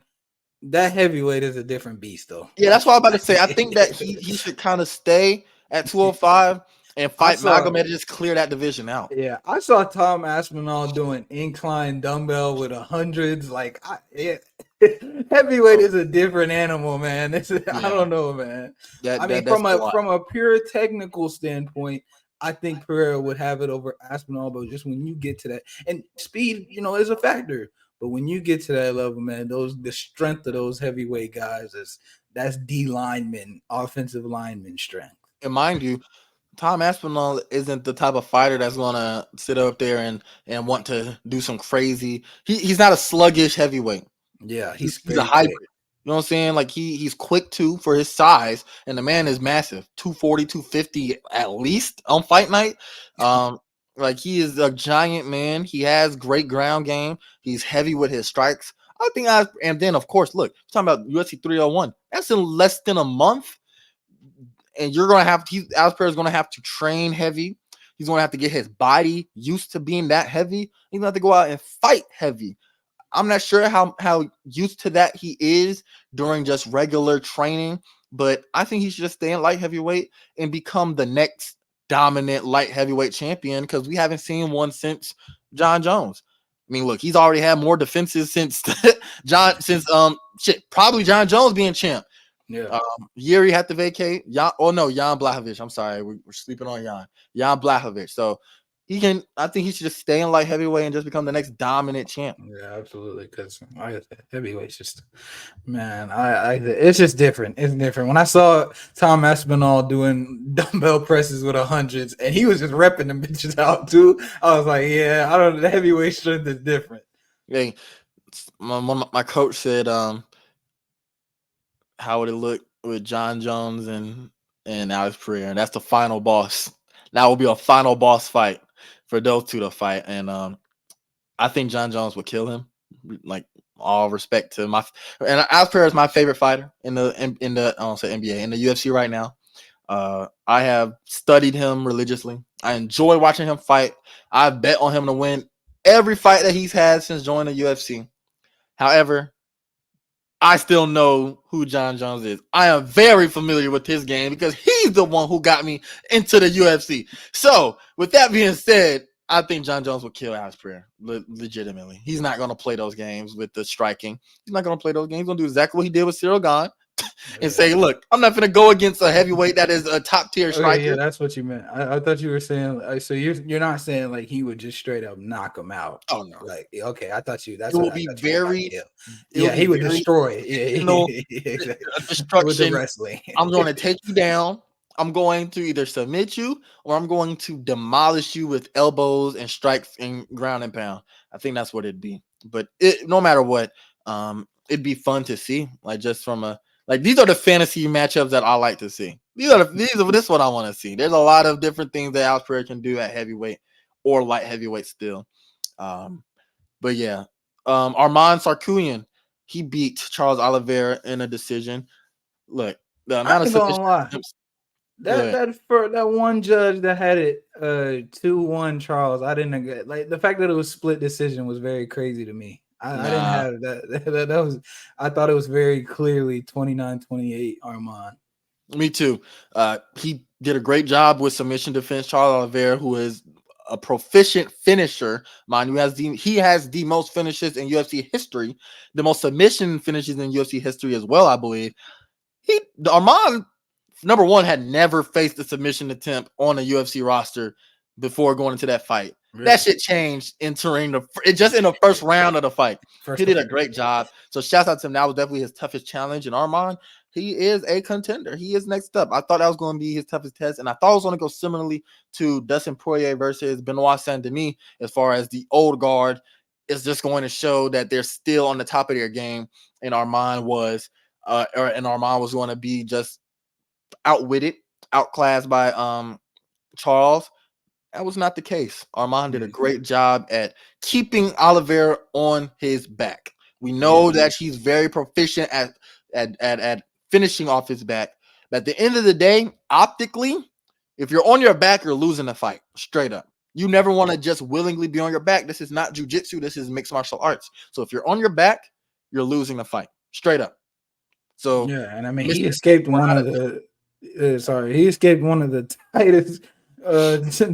that heavyweight is a different beast, though. Yeah, that's what I'm about to say. I think that he should kind of stay at 205 and fight Magomed and just clear that division out. Yeah, I saw Tom Aspinall doing incline dumbbell with hundreds. Like, heavyweight is a different animal, man. I don't know, man. From a pure technical standpoint, I think Pereira would have it over Aspinall, but just when you get to that, and speed, is a factor. But when you get to that level, man, the strength of those heavyweight guys that's D lineman, offensive lineman strength. And mind you, Tom Aspinall isn't the type of fighter that's gonna sit up there and want to do some crazy. He's not a sluggish heavyweight. Yeah, he's a hybrid. Quick. You know what I'm saying? Like he's quick too for his size, and the man is massive, 240, 250 at least on fight night. Like he is a giant man. He has great ground game. He's heavy with his strikes. And then of course, look, we're talking about UFC 301. That's in less than a month. And you're gonna have Alex Pereira is gonna have to train heavy. He's gonna have to get his body used to being that heavy. He's gonna have to go out and fight heavy. I'm not sure how used to that he is during just regular training, but I think he should just stay in light heavyweight and become the next dominant light heavyweight champion, because we haven't seen one since John Jones. I mean, look, he's already had more defenses since probably John Jones being champ. Yeah. Yuri had to vacate. Jan Blachowicz. I'm sorry, we're sleeping on Jan Blachowicz. So I think he should just stay in light heavyweight and just become the next dominant champ. Yeah, absolutely. Because heavyweight's just, man, it's just different. It's different. When I saw Tom Aspinall doing dumbbell presses with hundreds, and he was just repping them bitches out too, I was like, yeah, I don't know. The heavyweight strength is different. Hey, my coach said, how would it look with John Jones and Alex Pereira? And that's the final boss. That will be a final boss fight for those two to fight. And I think John Jones would kill him. Like, all respect to and Alex Pereira is my favorite fighter in the I don't say NBA, in the UFC right now. I have studied him religiously. I enjoy watching him fight. I bet on him to win every fight that he's had since joining the UFC. However, I still know who John Jones is. I am very familiar with his game because he's the one who got me into the UFC. So, with that being said, I think John Jones will kill Alex Pereira, legitimately. He's not going to play those games with the striking. He's not going to play those games. He's going to do exactly what he did with Cyril Gane and say, look, I'm not going to go against a heavyweight that is a top-tier striker. Yeah, that's what you meant. I thought you were saying, so you're not saying like he would just straight up knock him out. Oh, no. Like, okay, I thought you, that's it what will be very, he would destroy. Yeah, destruction. With the wrestling. I'm going to take you down. I'm going to either submit you or I'm going to demolish you with elbows and strikes and ground and pound. I think that's what it'd be. But no matter what, it'd be fun to see. Like, just from these are the fantasy matchups that I like to see. This is what I want to see. There's a lot of different things that Alex Pereira can do at heavyweight or light heavyweight still. But yeah, Arman Sarkisian, he beat Charles Oliveira in a decision. Look, the amount of submission. That one judge that had it 2-1 Charles, I didn't agree. Like the fact that it was split decision was very crazy to me. I didn't Nah, have that. That was, I thought it was very clearly 29-28 Armand. me too. He did a great job with submission defense. Charles Oliveira, who is a proficient finisher, mind you, he has the most finishes in UFC history, the most submission finishes in UFC history as well, I believe. Armand, number one, had never faced a submission attempt on a UFC roster before going into that fight. Really? That shit changed entering just in the first round of the fight. He did a great job. So shouts out to him. That was definitely his toughest challenge. And Armand, he is a contender. He is next up. I thought that was going to be his toughest test, and I thought it was going to go similarly to Dustin Poirier versus Benoit Saint-Denis as far as the old guard is just going to show that they're still on the top of their game, and Armand was going to be just outwitted, outclassed by Charles. That was not the case. Armand did a great job at keeping Oliveira on his back. We know that he's very proficient at finishing off his back. But at the end of the day, optically, if you're on your back, you're losing the fight. Straight up. You never want to just willingly be on your back. This is not jiu-jitsu. This is mixed martial arts. So if you're on your back, you're losing the fight. Straight up. So yeah, and I mean, he escaped one of the he escaped one of the tightest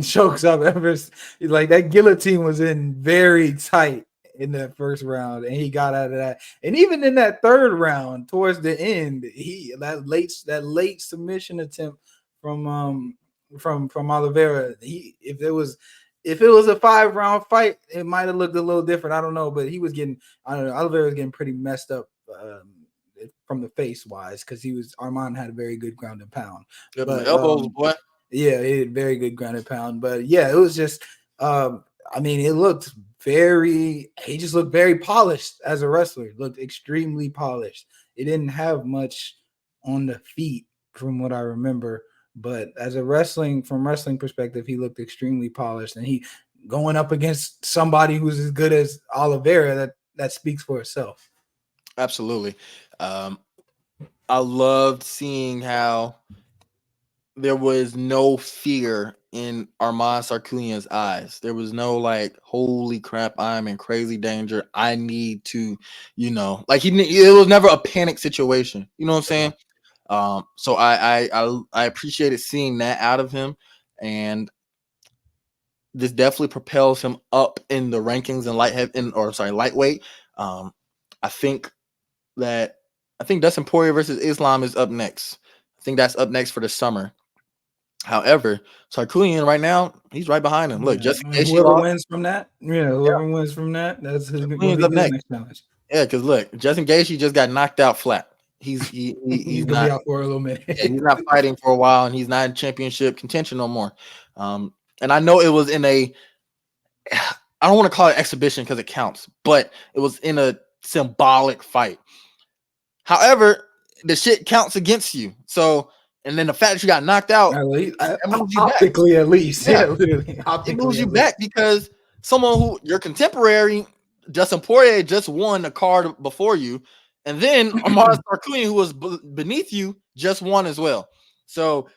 chokes I've ever. Like that guillotine was in very tight in that first round, and he got out of that. And even in that third round, towards the end, that late submission attempt from Oliveira. If it was a 5-round fight, it might have looked a little different. I don't know, but Oliveira was getting pretty messed up. From the face wise, because Armand had a very good ground and pound. But elbows, boy. Yeah, he had very good ground and pound. But yeah, it was just I mean, he just looked very polished as a wrestler. Looked extremely polished. He didn't have much on the feet from what I remember, but as wrestling perspective, he looked extremely polished, and he going up against somebody who's as good as Oliveira, that speaks for itself. Absolutely. I loved seeing how there was no fear in Armand Sarkisian's eyes. There was no like, holy crap, I'm in crazy danger. I need to, like it was never a panic situation. You know what I'm saying? So I appreciated seeing that out of him, and this definitely propels him up in the rankings in lightweight. I think Dustin Poirier versus Islam is up next. I think that's up next for the summer. However, Sarkisian right now, he's right behind him. Look, whoever wins from that, that's going to be his next challenge. Yeah, because look, Justin Gaethje just got knocked out flat. He's gonna be out for a little minute. He's not fighting for a while, and he's not in championship contention no more. And I know it was in I don't want to call it exhibition because it counts, but it was in a symbolic fight. However, the shit counts against you. So, and then the fact that you got knocked out, optically at least, literally, it moves you back because someone who your contemporary, Justin Poirier, just won a card before you, and then Armand Sarkisian, who was beneath you, just won as well. So,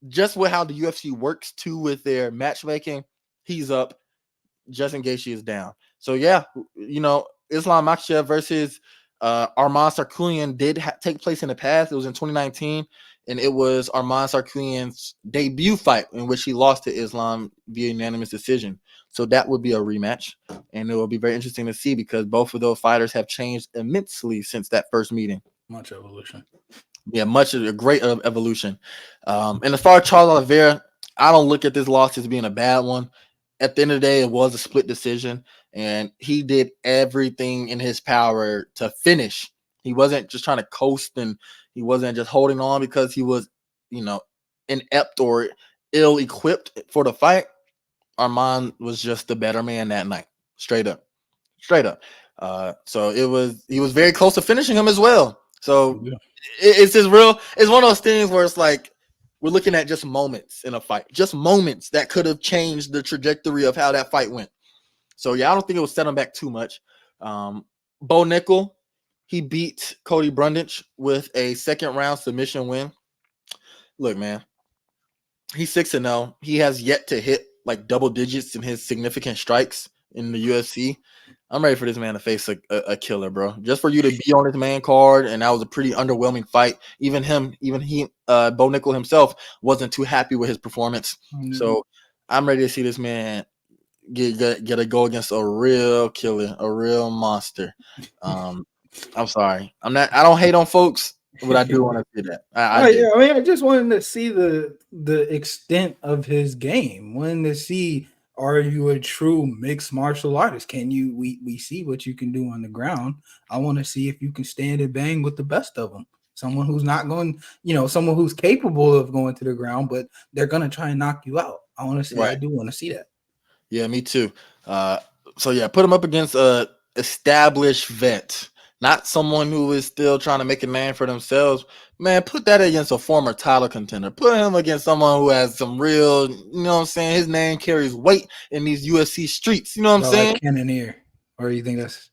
just with how the UFC works too with their matchmaking, he's up, Justin Gaethje is down. So yeah, Islam Makhachev versus Armand Sarkisian did take place in the past. It was in 2019, and it was Armand Sarkisian's debut fight in which he lost to Islam via unanimous decision. So that would be a rematch, and it will be very interesting to see because both of those fighters have changed immensely since that first meeting. Much evolution. Yeah, a great evolution. And as far as Charles Oliveira, I don't look at this loss as being a bad one. At the end of the day, it was a split decision, and he did everything in his power to finish. He wasn't just trying to coast, and he wasn't just holding on because he was, inept or ill-equipped for the fight. Armand was just the better man that night, straight up. So he was very close to finishing him as well. So it's just real. It's one of those things where it's like, we're looking at just moments in a fight, just moments that could have changed the trajectory of how that fight went. So, yeah, I don't think it was set him back too much. Bo Nickel, he beat Cody Brundage with a second-round submission win. Look, man, He's 6-0. He has yet to hit like double digits in his significant strikes in the UFC. I'm ready for this man to face a killer, bro. Just for you to be on his main card, and that was a pretty underwhelming fight. Even Bo Nickel himself wasn't too happy with his performance. Mm-hmm. So I'm ready to see this man get a go against a real killer, a real monster. I'm sorry. I don't hate on folks, but I do want to see that. I do. Yeah, I mean, I just wanted to see the extent of his game. Wanted to see, are you a true mixed martial artist? Can you we see what you can do on the ground. I want to see if you can stand and bang with the best of them. Someone who's not going, someone who's capable of going to the ground, but they're gonna try and knock you out. I want to see. Right. I do want to see that. Yeah, me too. So yeah, put him up against a established vet, not someone who is still trying to make a name for themselves. Man, put that against a former title contender. Put him against someone who has some real, what I'm saying? His name carries weight in these UFC streets. You know what I'm saying? Like Cannonier, or you think that's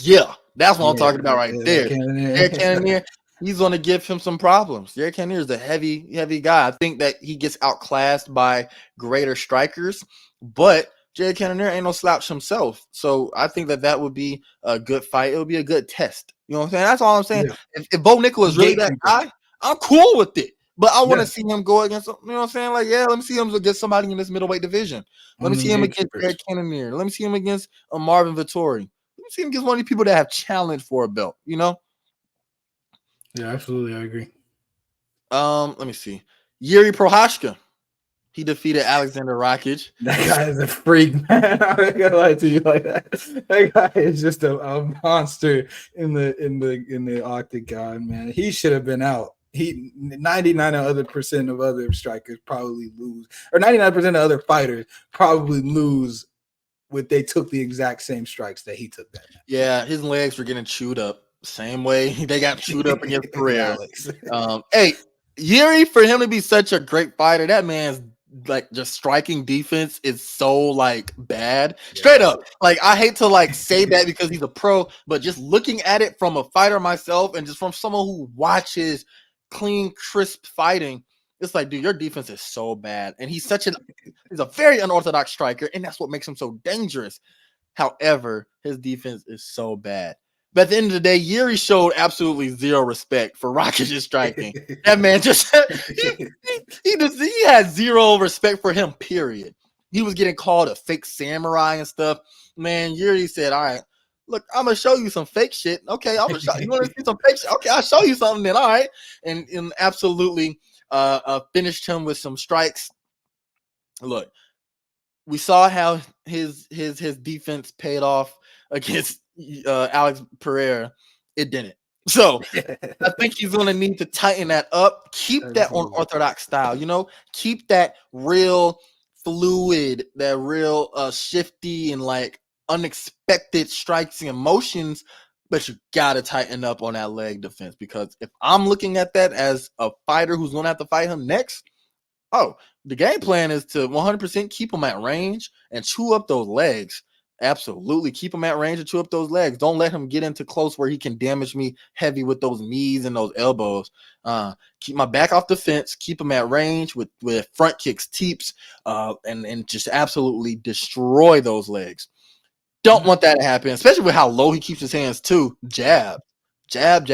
Yeah, that's what I'm talking about right there. Like Cannonier. Jared Cannonier, he's going to give him some problems. Jared Cannonier is a heavy guy. I think that he gets outclassed by greater strikers, but Jared Cannonier ain't no slouch himself. So I think that would be a good fight. It would be a good test. You know what I'm saying? That's all I'm saying. Yeah. If Bo Nickel is really that guy, I'm cool with it. But I want to see him go against, you know what I'm saying? Like, yeah, let me see him against somebody in this middleweight division. Let me see him against Jared Cannonier. Let me see him against Marvin Vettori. Let me see him against one of these people that have challenged for a belt, Yeah, absolutely. I agree. Let me see. Yuri Prochazka. He defeated Alexander Rakic. That guy is a freak, man. I'm not gonna lie to you like that. That guy is just a monster in the octagon, man. He should have been out. 99% of other strikers probably lose, or 99% of other fighters probably lose when they took the exact same strikes that he took that night. Yeah, his legs were getting chewed up. Same way they got chewed up against Pereira. Hey, Yuri, for him to be such a great fighter, that man's like just striking defense is so like bad. Straight up. Like I hate to like say that because he's a pro, but just looking at it from a fighter myself and just from someone who watches clean, crisp fighting, it's like, dude, your defense is so bad. And he's a very unorthodox striker, and that's what makes him so dangerous. However, his defense is so bad. But at the end of the day, Yuri showed absolutely zero respect for Rakic's striking. That man just he had zero respect for him, period. He was getting called a fake samurai and stuff. Man, Yuri said, all right, look, I'm gonna show you some fake shit. Okay, I'm gonna show you want to see some fake shit. Okay, I'll show you something then. All right. And absolutely finished him with some strikes. Look, we saw how his defense paid off against Alex Pereira. It didn't. So I think he's going to need to tighten that up. Keep that unorthodox style, keep that real fluid, that real shifty and like unexpected strikes and motions. But you got to tighten up on that leg defense, because if I'm looking at that as a fighter who's going to have to fight him next, the game plan is to 100% keep him at range and chew up those legs. Absolutely. Keep him at range and chew up those legs. Don't let him get into close where he can damage me heavy with those knees and those elbows. Keep my back off the fence. Keep him at range with front kicks, teeps, and just absolutely destroy those legs. Don't want that to happen, especially with how low he keeps his hands too. Jab. But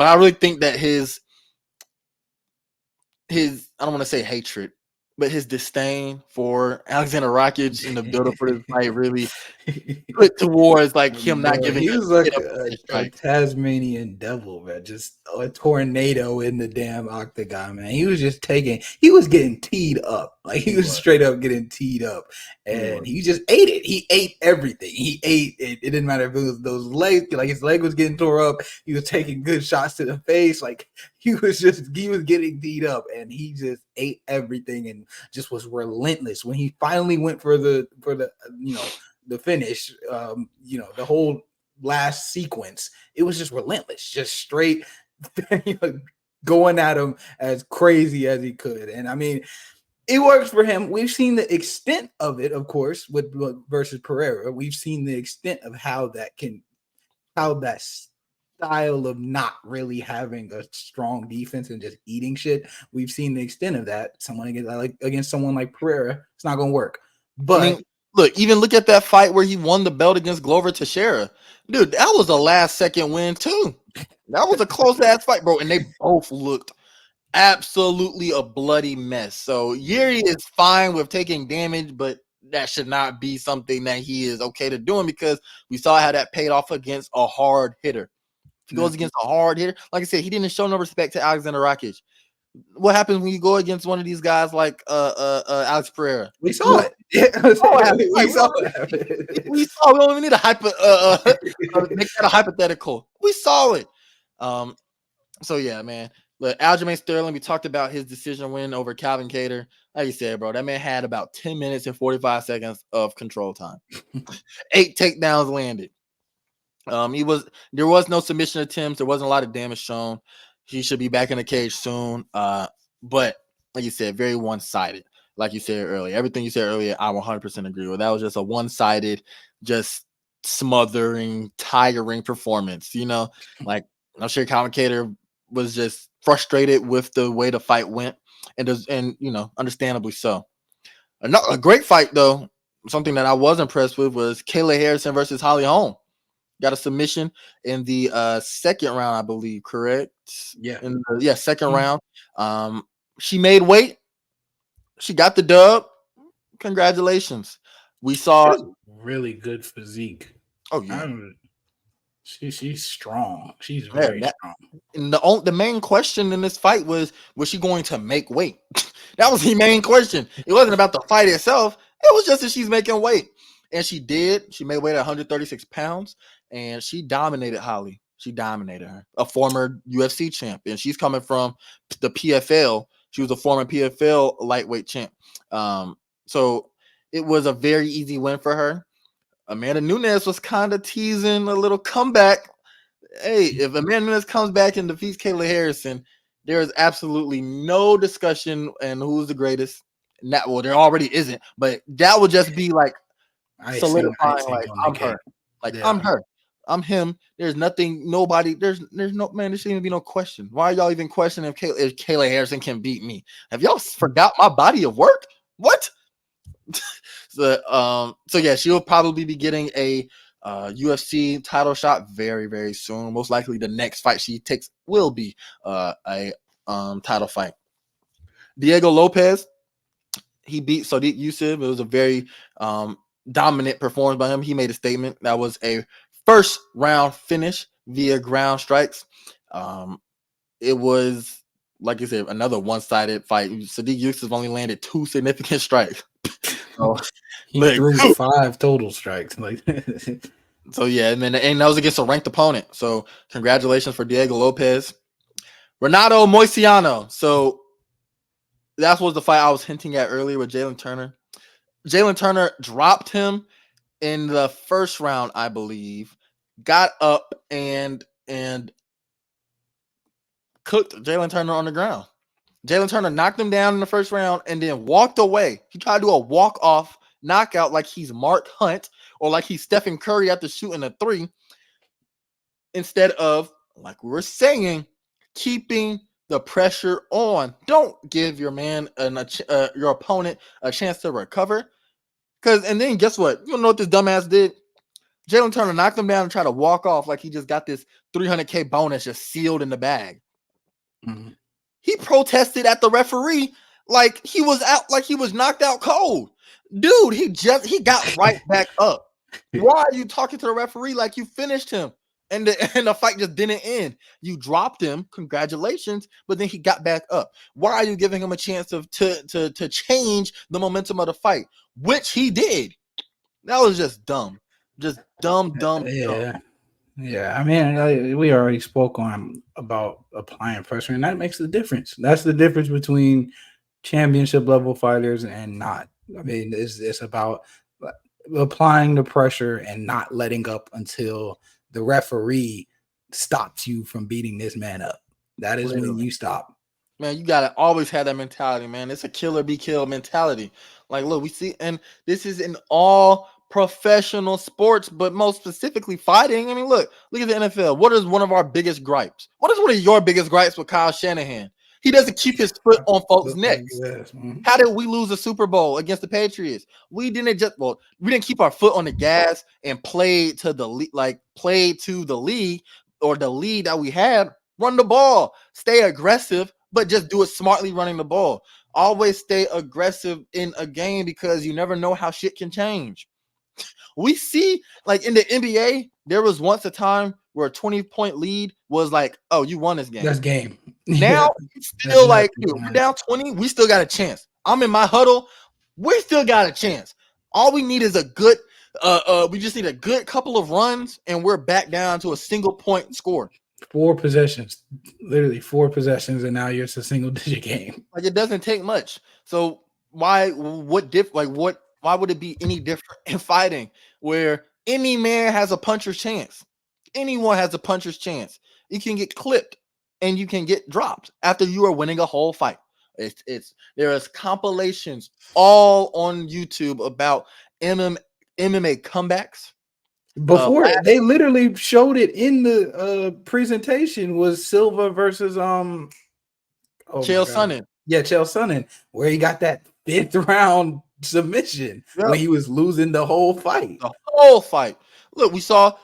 I really think that his I don't want to say hatred, but his disdain for Alexander Rakic in the build-up for this fight really put towards like him not giving. He was like a Tasmanian devil, man, just a tornado in the damn octagon, man. He was getting teed up, like he was straight up getting teed up, and he just ate it. He ate everything. He ate it. It didn't matter if it was those legs, like his leg was getting tore up. He was taking good shots to the face, like he was getting teed up, and he just ate everything and just was relentless when he finally went for the the finish, the whole last sequence. It was just relentless, just straight going at him as crazy as he could. And I mean, it works for him. We've seen the extent of it, of course, with versus Pereira. We've seen the extent of how that style of not really having a strong defense and just eating shit. We've seen the extent of that. Against someone like Pereira, it's not going to work. But I mean, look at that fight where he won the belt against Glover Teixeira. Dude, that was a last second win too. That was a close ass fight, bro. And they both looked absolutely a bloody mess. So Yuri is fine with taking damage, but that should not be something that he is okay to doing, because we saw how that paid off against a hard hitter. If he goes against a hard hitter, like I said, he didn't show no respect to Alexander Rakic. What happens when you go against one of these guys like Alex Pereira? We saw it. We saw it. We saw. We don't even need a make that a hypothetical. We saw it. So yeah, man. Look, Aljamain Sterling, we talked about his decision win over Calvin Kattar. Like you said, bro, that man had about 10 minutes and 45 seconds of control time. 8 takedowns landed. There was no submission attempts. There wasn't a lot of damage shown. He should be back in the cage soon. But like you said, very one-sided. Like you said earlier, everything you said earlier, I 100% agree with. That was just a one-sided, just smothering, tiring performance. Like I'm sure Calvin Kattar was just frustrated with the way the fight went, and understandably so. A great fight though. Something that I was impressed with was Kayla Harrison versus Holly Holm. Got a submission in the second round, I believe. Correct? Yeah. Second round. She made weight. She got the dub. Congratulations. We saw really good physique. Oh yeah. She's strong. She's very strong. And the main question in this fight was she going to make weight? That was the main question. It wasn't about the fight itself. It was just that she's making weight. And she did. She made weight at 136 pounds, and she dominated Holly. She dominated her, a former UFC champion. She's coming from the PFL. She was a former PFL lightweight champ. So it was a very easy win for her. Amanda Nunes was kind of teasing a little comeback. Hey, if Amanda Nunes comes back and defeats Kayla Harrison, there is absolutely no discussion and who's the greatest. There already isn't, but that would just be like solidifying. I'm her. I'm her. I'm him. There's nothing. Nobody. There's no man. There shouldn't even be no question. Why are y'all even questioning if Kayla Harrison can beat me? Have y'all forgot my body of work? What? So yeah, she'll probably be getting a UFC title shot very, very soon. Most likely, the next fight she takes will be a title fight. Diego Lopez, he beat Sodiq Yusuff. It was a very dominant performance by him. He made a statement. That was a first round finish via ground strikes. It was, like you said, another one-sided fight. Sodiq Yusuff only landed 2 significant strikes. He threw 5 total strikes. So yeah, and that was against a ranked opponent. So congratulations for Diego Lopez. Renato Moicano. So that was the fight I was hinting at earlier with Jalen Turner. Jalen Turner dropped him in the first round, I believe. Got up and cooked Jalen Turner on the ground. Jalen Turner knocked him down in the first round and then walked away. He tried to do a walk-off knockout like he's Mark Hunt or like he's Stephen Curry after shooting a 3, instead of, like we were saying, keeping the pressure on. Don't give your your opponent a chance to recover. And then guess what? You know what this dumbass did? Jalen Turner knocked him down and tried to walk off like he just got this $300K bonus just sealed in the bag. Mm-hmm. He protested at the referee like he was out, like he was knocked out cold. Dude, he got right back up. Why are you talking to the referee like you finished him and the fight just didn't end? You dropped him, congratulations, but then he got back up. Why are you giving him a chance to change the momentum of the fight, which he did? That was just dumb. Just dumb. Yeah, I mean, we already spoke on about applying pressure, and that makes the difference. That's the difference between championship level fighters and not. I mean, it's about applying the pressure and not letting up until the referee stops you from beating this man up. That is when you stop. Man, you gotta always have that mentality, man. It's a killer be killed mentality. Like, look, we see, and this is in all professional sports, but most specifically fighting. I mean, look at the NFL. What is one of our biggest gripes? What is one of your biggest gripes with Kyle Shanahan? He doesn't keep his foot on folks' necks. How did we lose a Super Bowl against the Patriots? We didn't keep our foot on the gas and play to the league or the lead that we had. Run the ball, stay aggressive, but just do it smartly running the ball. Always stay aggressive in a game because you never know how shit can change. We see, like in the NBA, there was once a time where a 20-point lead was like, oh, you won this game. That's game. Now it's still like, dude, we're down 20. We still got a chance. I'm in my huddle. We still got a chance. All we need is a good, we just need a good couple of runs, and we're back down to a single point score. 4 possessions, literally 4 possessions, and now it's a single digit game. Like it doesn't take much. So why would it be any different in fighting where any man has a puncher's chance? Anyone has a puncher's chance. You can get clipped and you can get dropped after you are winning a whole fight. There is compilations all on YouTube about MMA comebacks. Before they literally showed it in the presentation was Silva versus Chael Sonnen. Yeah, Chael Sonnen, where he got that 5th round submission when he was losing the whole fight. The whole fight. Look, we saw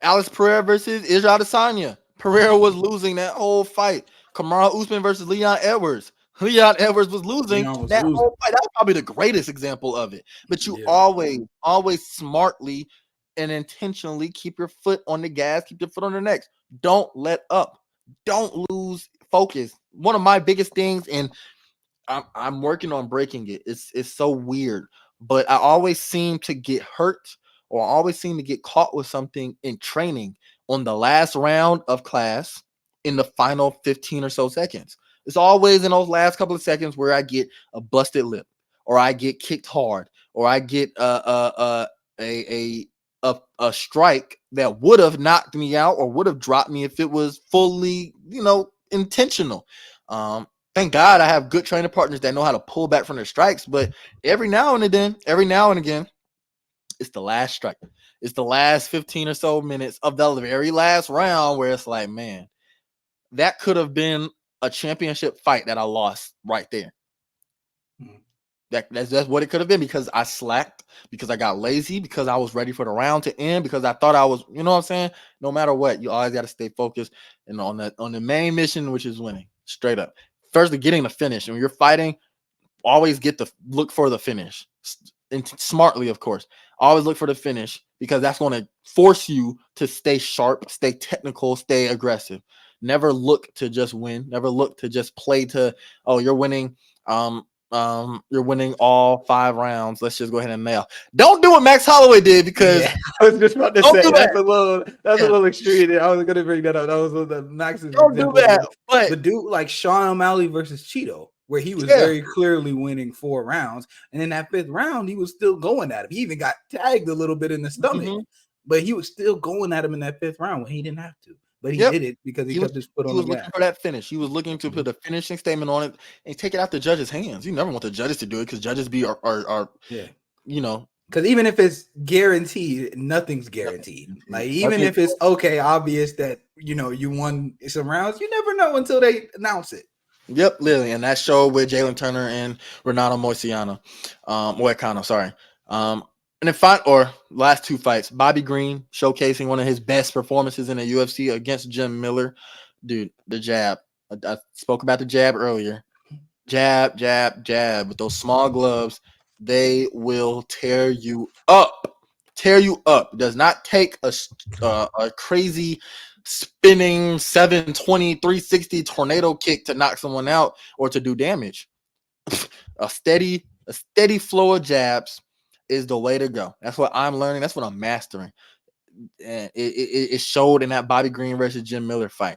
Alex Pereira versus Israel Adesanya. Pereira was losing that whole fight. Kamaru Usman versus Leon Edwards. Leon Edwards was losing whole fight. That's probably the greatest example of it. But you always smartly and intentionally keep your foot on the gas, keep your foot on the neck. Don't let up. Don't lose focus. One of my biggest things, and I'm working on breaking it. It's so weird, but I always seem to get hurt or I always seem to get caught with something in training on the last round of class in the final 15 or so seconds. It's always in those last couple of seconds where I get a busted lip or I get kicked hard or I get a strike that would have knocked me out or would have dropped me if it was fully, intentional. Thank God I have good training partners that know how to pull back from their strikes, but every now and again, it's the last strike. It's the last 15 or so minutes of the very last round where it's like, man, that could have been a championship fight that I lost right there. That's what it could have been because I slacked, because I got lazy, because I was ready for the round to end, because I thought I was, you know what I'm saying? No matter what, you always got to stay focused and on the main mission, which is winning, straight up. First, getting the finish. And when you're fighting, always look for the finish. And smartly, of course. Always look for the finish because that's going to force you to stay sharp, stay technical, stay aggressive. Never look to just win. Never look to just play to, oh, you're winning. You're winning all 5 rounds. Let's just go ahead and nail. Don't do what Max Holloway did because I was just about to say that's a little extreme. I was going to bring that up. That was the Max's don't do that. But the dude like Sean O'Malley versus Cheeto, where he was very clearly winning 4 rounds, and in that 5th round, he was still going at him. He even got tagged a little bit in the stomach, but he was still going at him in that 5th round when he didn't have to. But he did it because he kept his foot on the gas. He was looking for that finish. He was looking to put a finishing statement on it and take it out the judges' hands. You never want the judges to do it because judges are Because even if it's guaranteed, nothing's guaranteed. Like even if it's obvious that you won some rounds, you never know until they announce it. Yep, literally, and that show with Jalen Turner and Renato Moicano, sorry. And then last 2 fights, Bobby Green showcasing one of his best performances in the UFC against Jim Miller. Dude, the jab. I spoke about the jab earlier. Jab, jab, jab. With those small gloves, they will tear you up. Tear you up. It does not take a crazy spinning 720, 360 tornado kick to knock someone out or to do damage. A steady flow of jabs is the way to go. That's what I'm learning. That's what I'm mastering. And it showed in that Bobby Green versus Jim Miller fight.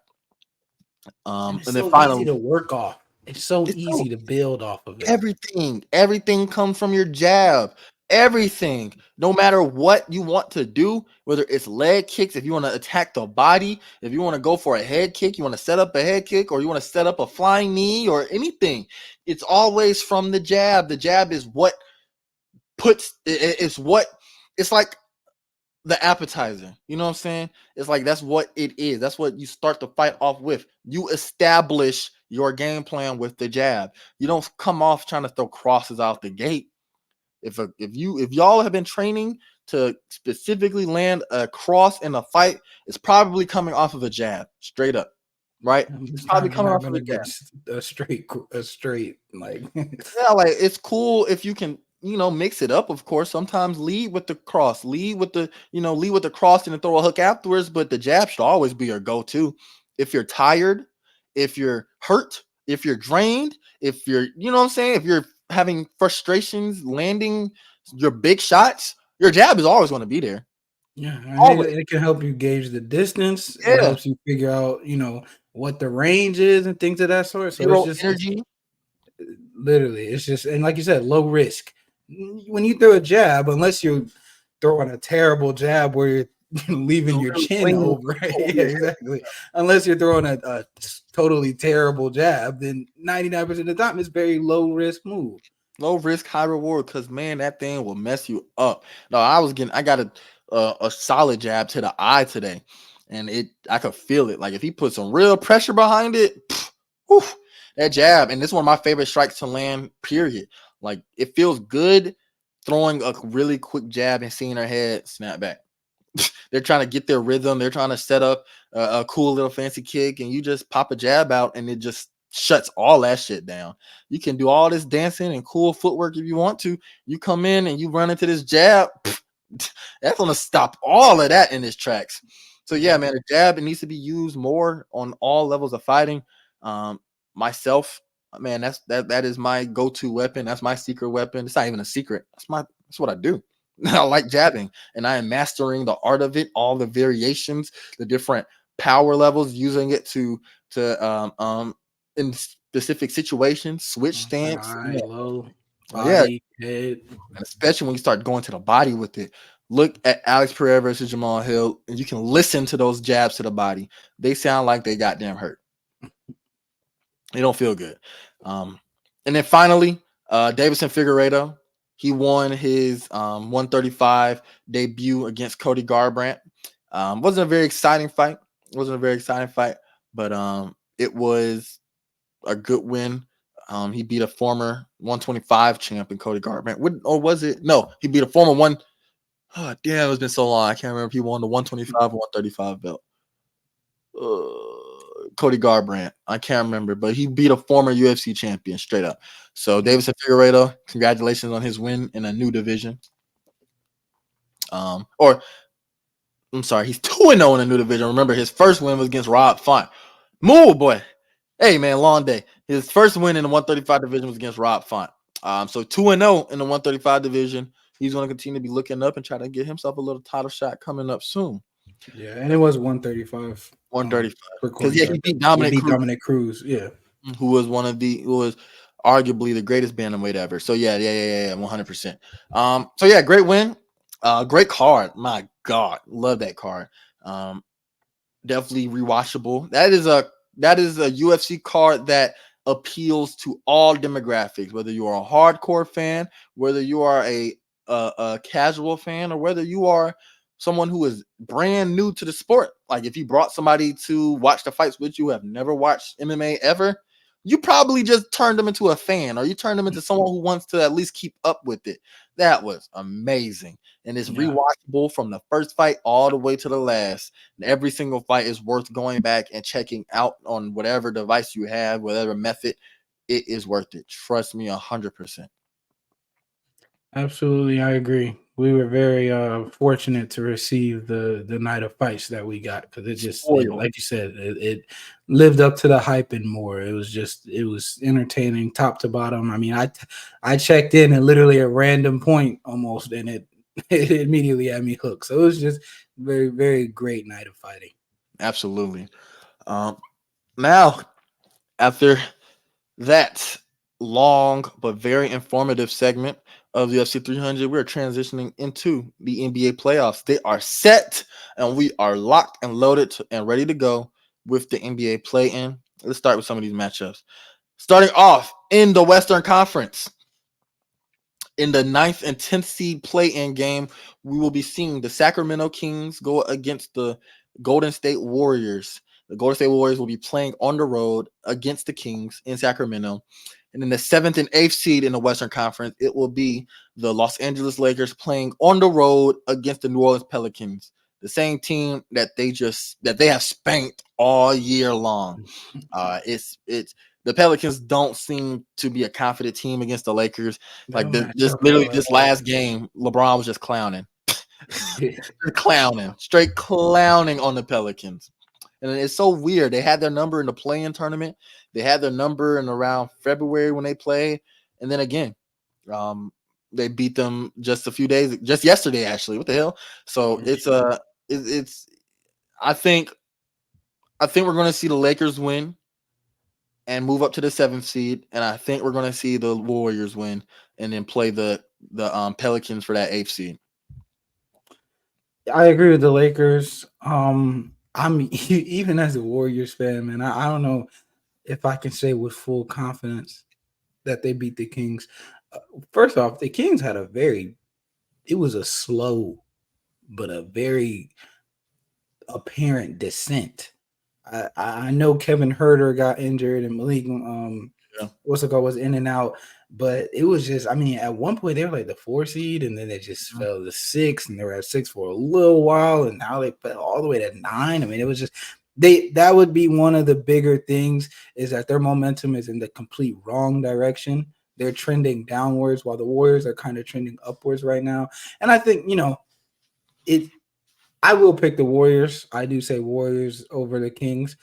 And then finally, easy to work off. It's so easy to build off of it. Everything comes from your jab. Everything, no matter what you want to do, whether it's leg kicks, if you want to attack the body, if you want to go for a head kick, you want to set up a head kick, or you want to set up a flying knee or anything, it's always from the jab. The jab is what it's like the appetizer. You know what I'm saying? It's like that's what it is. That's what you start the fight off with. You establish your game plan with the jab. You don't come off trying to throw crosses out the gate. If y'all have been training to specifically land a cross in a fight, it's probably coming off of a jab, straight up, right? It's probably You're coming not off of a gonna jab. get a straight like. Yeah, like it's cool if you can, mix it up. Of course, sometimes lead with the cross, lead with the cross and then throw a hook afterwards. But the jab should always be your go-to. If you're tired, if you're hurt, if you're drained, if you're, you know what I'm saying, if you're having frustrations landing your big shots, your jab is always going to be there. Yeah, and Always. it can help you gauge the distance. It Yeah. helps you figure out, what the range is and things of that sort. So Zero it's energy. literally, it's just, and like you said, low risk. When you throw a jab, unless you're throwing a terrible jab where you're leaving You're your really chin swinging. over, Oh, yeah, yeah. exactly. Unless you're throwing a totally terrible jab, then 99% of the time it's very low risk move. Low risk, high reward, because man, that thing will mess you up. No, I got a solid jab to the eye today, and I could feel it. Like if he put some real pressure behind it, whew, that jab, and this is one of my favorite strikes to land. Period. Like it feels good throwing a really quick jab and seeing her head snap back. They're trying to get their rhythm. They're trying to set up a cool little fancy kick, and you just pop a jab out, and it just shuts all that shit down. You can do all this dancing and cool footwork if you want to. You come in and you run into this jab, that's gonna stop all of that in its tracks. So yeah, man, the jab, it needs to be used more on all levels of fighting. Myself, man, that is my go-to weapon. That's my secret weapon. It's not even a secret. That's what I do. I like jabbing, and I am mastering the art of it, all the variations, the different power levels, using it to in specific situations, switch stance. High, Yeah, low, yeah, body, head. and especially when you start going to the body with it. Look at Alex Pereira versus Jamahal Hill, and you can listen to those jabs to the body. They sound like they goddamn hurt. They don't feel good. And then finally, Davison Figueiredo, he won his 135 debut against Cody Garbrandt. Wasn't a very exciting fight. But it was a good win. He beat a former 125 champion, Cody Garbrandt. Or was it? No, he beat a former one. Oh, damn, it's been so long. I can't remember if he won the 125 or 135 belt. Cody Garbrandt. I can't remember, but he beat a former UFC champion straight up. So Davison Figueiredo, congratulations on his win in a new division. Or I'm sorry, he's 2-0 in a new division. Remember, his first win was against Rob Font. Move, boy. Hey, man, long day. His first win in the 135 division was against Rob Font. So 2-0 in the 135 division. He's going to continue to be looking up and try to get himself a little title shot coming up soon. Yeah, and it was 135. 135. For Because Cody he beat Garbrandt. Dominic Cruz, Yeah. who was arguably the greatest bantamweight ever. So yeah, 100%. So yeah, great win. Great card. My God, love that card. Definitely rewatchable. That is a UFC card that appeals to all demographics, whether you are a hardcore fan, whether you are a casual fan, or whether you are someone who is brand new to the sport. Like if you brought somebody to watch the fights with you who have never watched MMA ever, you probably just turned them into a fan, or you turned them into someone who wants to at least keep up with it. That was amazing. And it's rewatchable from the first fight all the way to the last. And every single fight is worth going back and checking out on whatever device you have, whatever method. It is worth it. Trust me, 100%. Absolutely, I agree. We were very fortunate to receive the night of fights that we got, because like you said, it lived up to the hype and more. It was entertaining top to bottom. I mean, I checked in at literally a random point almost, and it immediately had me hooked. So it was just very, very great night of fighting. Absolutely. Now, after that long but very informative segment of the UFC 300, we're transitioning into the NBA playoffs. They are set, and we are locked and loaded and ready to go with the NBA play-in. Let's start with some of these matchups. Starting off in the Western Conference, In the 9th and 10th seed play-in game, we will be seeing the Sacramento Kings go against the Golden State Warriors. The Golden State Warriors will be playing on the road against the Kings in Sacramento. And in the 7th and 8th seed in the Western Conference, it will be the Los Angeles Lakers playing on the road against the New Orleans Pelicans, the same team that they have spanked all year long. It's the Pelicans don't seem to be a confident team against the Lakers. They Like don't match just up literally well at this last game, LeBron was just clowning, all. clowning, straight clowning on the Pelicans. And it's so weird. They had their number in the play-in tournament. They had their number in around February when they played, and then again, they beat them just a few days, just yesterday actually. What the hell? So it's. I think we're going to see the Lakers win and move up to the 7th seed, and I think we're going to see the Warriors win and then play the Pelicans for that 8th seed. I agree with the Lakers. I'm even as a Warriors fan, man. I don't know if I can say with full confidence that they beat the Kings. First off, the Kings had it was a slow, but a very apparent descent. I know Kevin Herter got injured and Malik was in and out, but it was just, I mean, at one point they were like the 4 seed, and then they just fell to 6, and they were at 6 for a little while, and now they fell all the way to 9. I mean, it was just that would be one of the bigger things, is that their momentum is in the complete wrong direction. They're trending downwards while the Warriors are kind of trending upwards right now. And I think, I will pick the Warriors. I do say Warriors over the Kings,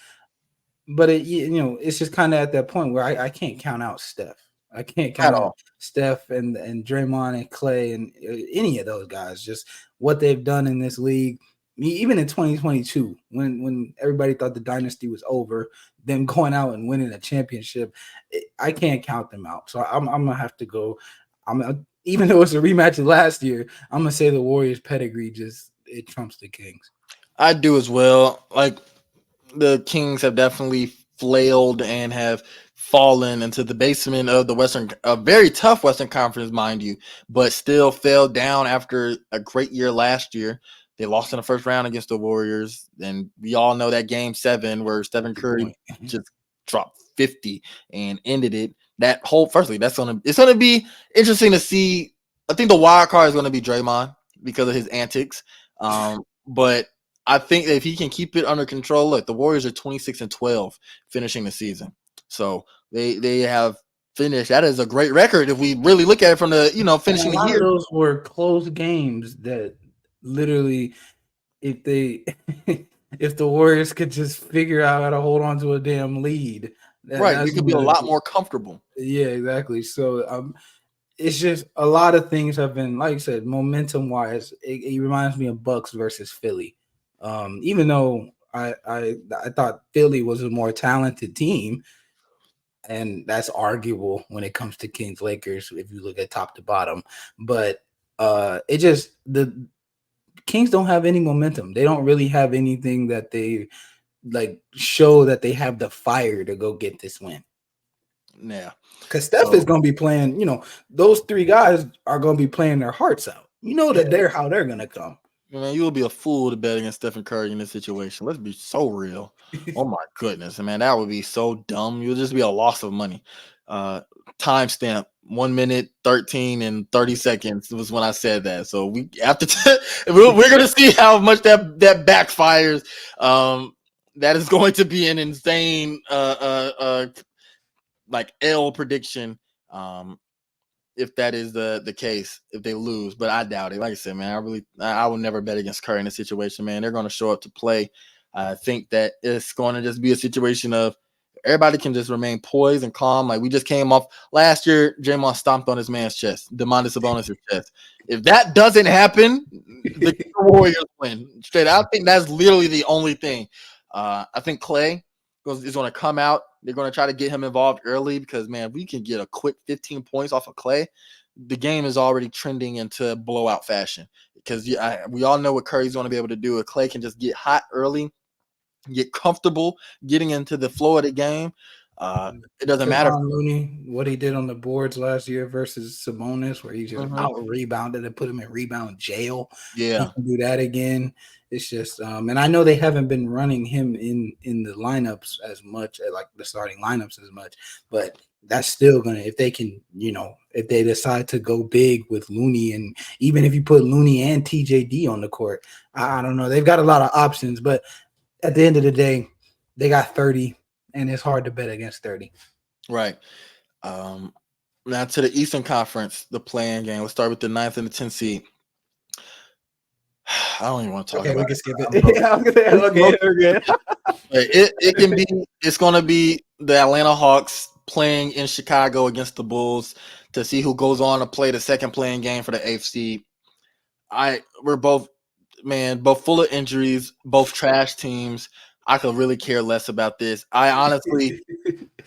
but it's just kind of at that point where I can't count out Steph. I can't At count out all. Steph and Draymond and Clay and any of those guys. Just what they've done in this league. Even in 2022, when everybody thought the dynasty was over, them going out and winning a championship, I can't count them out. So I'm gonna have to go. Even though it's a rematch of last year, I'm gonna say the Warriors' pedigree it trumps the Kings. I do as well. Like the Kings have definitely flailed and have fallen into the basement of a very tough Western Conference, mind you, but still fell down after a great year last year. They lost in the first round against the Warriors, and we all know that game 7 where Stephen Curry just dropped 50 and ended it. Firstly, it's gonna be interesting to see. I think the wild card is gonna be Draymond because of his antics. But I think that if he can keep it under control, look, the Warriors are 26-12 finishing the season. So they have finished. That is a great record if we really look at it from the finishing A the lot of year. those were close games that literally, if they if the Warriors could just figure out how to hold on to a damn lead, Right, we that's could be a another. lot more comfortable. Yeah, exactly. So it's just a lot of things have been, like I said, momentum wise. It reminds me of Bucks versus Philly. Even though I thought Philly was a more talented team, and that's arguable when it comes to Kings Lakers if you look at top to bottom. But it just the Kings don't have any momentum. They don't really have anything that they like show that they have the fire to go get this win. Yeah. Because Steph is going to be playing, those 3 guys are going to be playing their hearts out. You know that they're going to come. Man, you will be a fool to bet against Stephen Curry in this situation. Let's be so real. Oh my goodness, man, that would be so dumb. You'll just be a loss of money. Timestamp 1 minute 13 and 30 seconds was when I said that. So we after we're gonna see how much that backfires. That is going to be an insane like L prediction. If that is the case, if they lose, but I doubt it. Like I said, man, I will never bet against Curry in this situation, man. They're going to show up to play. I think that it's going to just be a situation of everybody can just remain poised and calm. Like we just came off last year, Draymond stomped on his man's chest, Demontis Sabonis' chest. If that doesn't happen, the Warriors win straight. I think that's literally the only thing. I think Clay is going to come out. They're going to try to get him involved early because, man, we can get a quick 15 points off of Clay. The game is already trending into blowout fashion because we all know what Curry's going to be able to do. If Clay can just get hot early, get comfortable getting into the flow of the game, It doesn't matter. Kevon Looney, what he did on the boards last year versus Sabonis, where he just out rebounded and put him in rebound jail. Yeah. He can do that again. It's just, and I know they haven't been running him in the lineups as much, like the starting lineups as much, but that's still gonna, if they can, if they decide to go big with Looney, and even if you put Looney and TJD on the court, I don't know. They've got a lot of options, but at the end of the day, they got 30, and it's hard to bet against 30. Right. Now to the Eastern Conference, the play-in game. Let's start with the 9th and the 10th seed. I don't even want to talk about it. We can skip it. Yeah, okay, we're good. It can be. It's going to be the Atlanta Hawks playing in Chicago against the Bulls to see who goes on to play the second playing game for the 8th seed. We're both full of injuries, both trash teams. I could really care less about this. I honestly,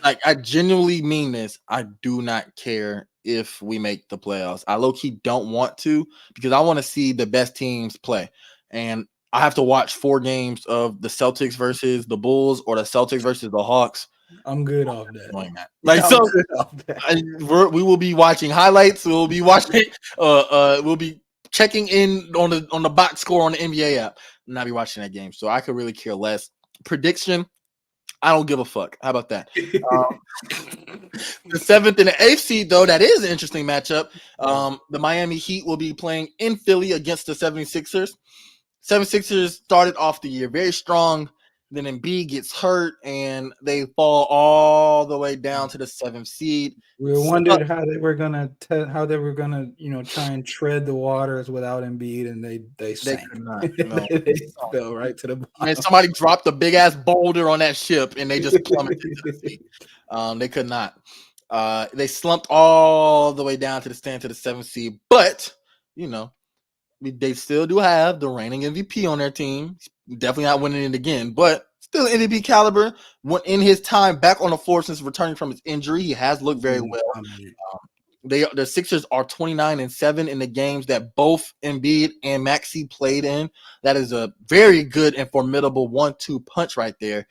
I genuinely mean this. I do not care if we make the playoffs. I low-key don't want to, because I want to see the best teams play. And I have to watch 4 games of the Celtics versus the Bulls or the Celtics versus the Hawks. I'm good off that. We will be watching highlights. We'll be watching. We'll be checking in on the box score on the NBA app. And not be watching that game. So I could really care less. Prediction: I don't give a fuck. How about that? The 7th and the 8th seed, though, that is an interesting matchup. The Miami Heat will be playing in Philly against the 76ers. 76ers started off the year very strong. Then Embiid gets hurt, and they fall all the way down to the 7th seed. We wondered how they were gonna try and tread the waters without Embiid, and they sank. Could not. No. They fell right to the bottom. Man, somebody dropped a big ass boulder on that ship, and they just plummeted to the sea. They could not. They slumped all the way down to the 7th seed, but they still do have the reigning MVP on their team. Definitely not winning it again, but still MVP caliber. In his time back on the floor since returning from his injury, he has looked very well. The Sixers are 29-7 in the games that both Embiid and Maxey played in. That is a very good and formidable 1-2 punch right there.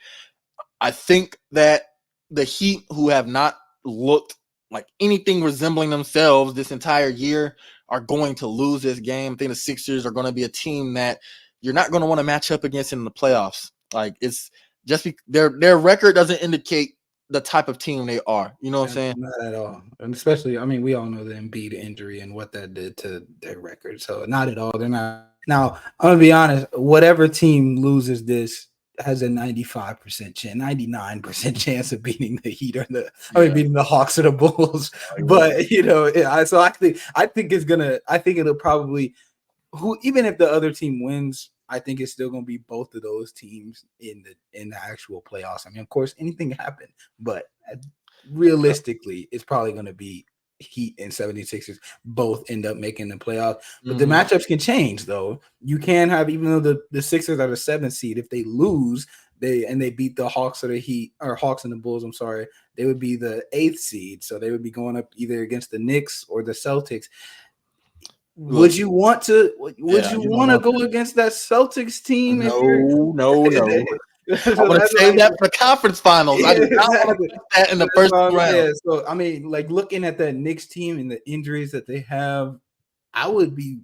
I think that the Heat, who have not looked like anything resembling themselves this entire year, are going to lose this game. I think the Sixers are going to be a team that you're not going to want to match up against in the playoffs. Like, it's just their record doesn't indicate the type of team they are. You know what I'm saying? Not at all. And especially, we all know the Embiid injury and what that did to their record. So not at all. They're not. Now, I'm going to be honest. Whatever team loses this has a 95% chance, 99% chance of beating the Heat or beating the Hawks or the Bulls. But so I think it'll probably, even if the other team wins, I think it's still going to be both of those teams in the actual playoffs. Of course, anything can happen, but realistically, it's probably going to be Heat and 76ers both end up making the playoffs. But the matchups can change, though. You can have, even though the Sixers are the 7th seed, if they lose, they beat the Hawks or the Heat, or Hawks and the Bulls, they would be the 8th seed. So they would be going up either against the Knicks or the Celtics. Would you want to? Would you want to go against that Celtics team? No. I want to save that for the conference finals. I do not want to do that in the first round. Yeah, so looking at that Knicks team and the injuries that they have, I would be,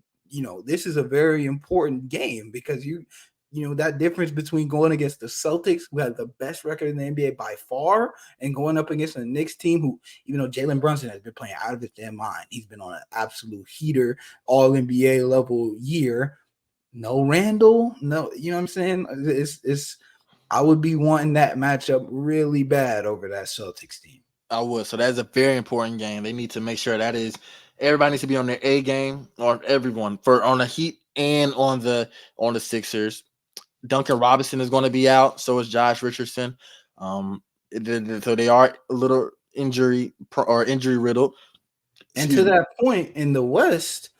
this is a very important game, because that difference between going against the Celtics, who have the best record in the NBA by far, and going up against the Knicks team, who, even though Jalen Brunson has been playing out of his damn mind, he's been on an absolute heater, all NBA level year. No Randall, no, you know what I'm saying? It's I would be wanting that matchup really bad over that Celtics team. I would. So that's a very important game. They need to make sure everybody needs to be on their A game, or everyone on the Heat and on the Sixers. Duncan Robinson is going to be out. So is Josh Richardson. So they are a little injury riddled. And to that point, in the West,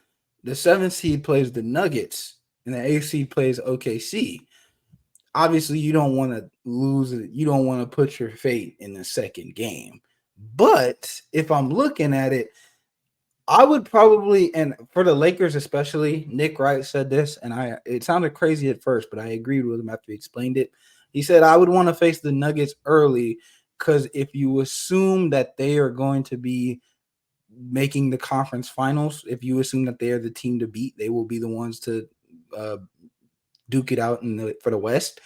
the 7th seed plays the Nuggets and the 8th seed plays OKC. Obviously, you don't want to lose it. You don't want to put your fate in the second game. But if I'm looking at it, I would probably, and for the Lakers especially, Nick Wright said this, and it sounded crazy at first, but I agreed with him after he explained it. He said, I would want to face the Nuggets early, because if you assume that they are going to be making the conference finals, if you assume that they are the team to beat, they will be the ones to duke it out for the West.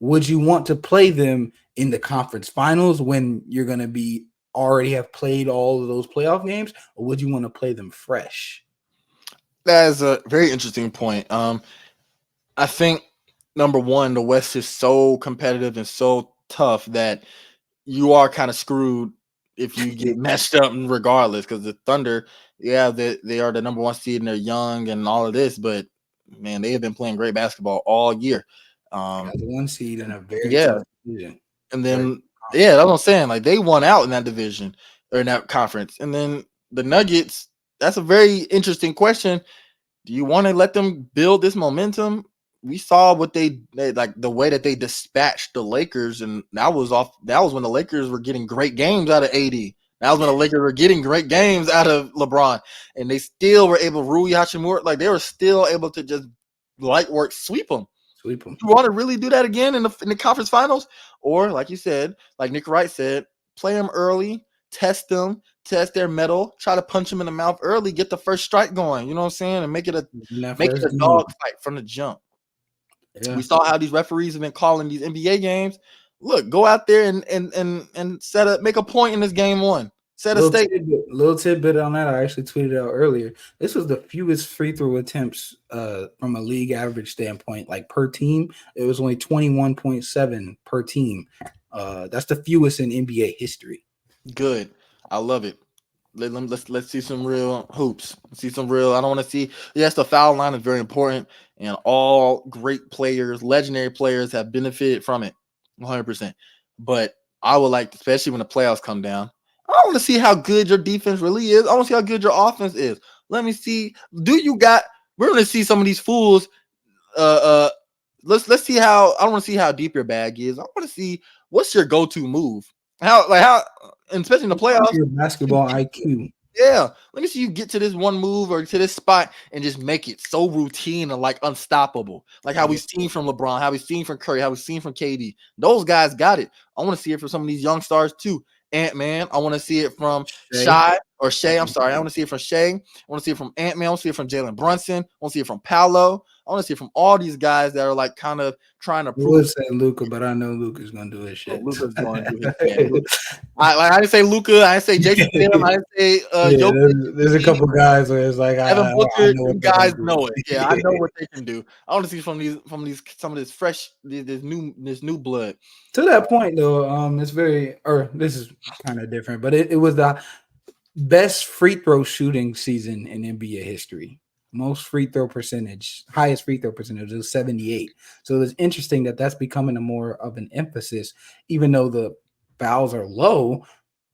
Would you want to play them in the conference finals when you're going to be already have played all of those playoff games, or would you want to play them fresh? That is a very interesting point. I think number one, the West is so competitive and so tough that you are kind of screwed if you get messed up regardless. Because the Thunder, yeah, they are the number one seed and they're young and all of this, but man, they have been playing great basketball all year. Got the one seed in a very Yeah, tough division. and then yeah, that's what I'm saying. Like they won out in that division or in that conference, and then the Nuggets. That's a very interesting question. Do you want to let them build this momentum? We saw what they like the way that they dispatched the Lakers, and that was when the Lakers were getting great games out of AD. That was when the Lakers were getting great games out of LeBron, and they still were able Rui Hachimura, like they were still able to just light work sweep them. Sweep them. You want to really do that again in the conference finals, or like you said, like Nick Wright said, play them early, test them, test their metal, try to punch them in the mouth early, get the first strike going. You know what I'm saying, and make it a dog fight from the jump. Yeah. We saw how these referees have been calling these NBA games. Look, go out there and make a point in this game one. Set a statement. Little tidbit on that. I actually tweeted out earlier. This was the fewest free throw attempts from a league average standpoint, like per team. It was only 21.7 per team. That's the fewest in NBA history. Good. I love it. Let's see some real hoops. See some real. I don't want to see. Yes, the foul line is very important, and all great players, legendary players, have benefited from it, 100%. But I would like, especially when the playoffs come down, I want to see how good your defense really is. I want to see how good your offense is. Let me see. We're going to see some of these fools. Let's see how. I don't want to see how deep your bag is. I want to see what's your go-to move. How, and especially in the playoffs, your basketball IQ. Yeah, let me see you get to this one move or to this spot and just make it so routine and like unstoppable. Like how we've seen from LeBron, how we've seen from Curry, how we've seen from KD. Those guys got it. I want to see it from some of these young stars too. Ant-Man. I want to see it from Shea. I'm sorry. I want to see it from Shea. I want to see it from Ant-Man. I want to see it from Jalen Brunson. I want to see it from Paolo. I want to see it from all these guys that are like kind of trying to prove. I would say Luka, but I know Luka's gonna do his shit. Luka's going to do his shit. I didn't say Luka. I didn't say Jason Tatum. I didn't say there's a couple guys where it's like Evan Booker. You guys know it. Yeah, I know what they can do. I want to see some of this fresh, this new blood. To that point, though, it's this is kind of different, but it was the best free throw shooting season in NBA history. Most free throw percentage, highest free throw percentage was 78. So it's interesting that that's becoming a more of an emphasis, even though the fouls are low.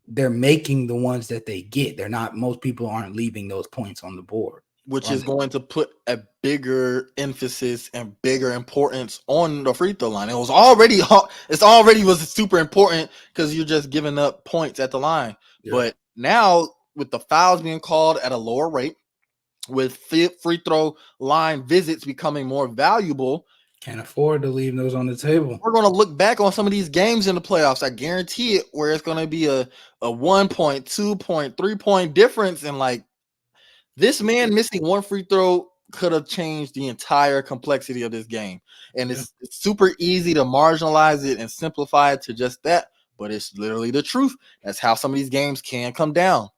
They're making the ones that they get. They're not. Most people aren't leaving those points on the board, which is going to put a bigger emphasis and bigger importance on the free throw line. It's already was super important because you're just giving up points at the line. Yeah. But now with the fouls being called at a lower rate, with free throw line visits becoming more valuable, can't afford to leave those on the table. We're going to look back on some of these games in the playoffs. I guarantee it, where it's going to be a 1 point, 2 point, 3 point difference. And like this man missing one free throw could have changed the entire complexity of this game. And it's super easy to marginalize it and simplify it to just that. But it's literally the truth. That's how some of these games can come down,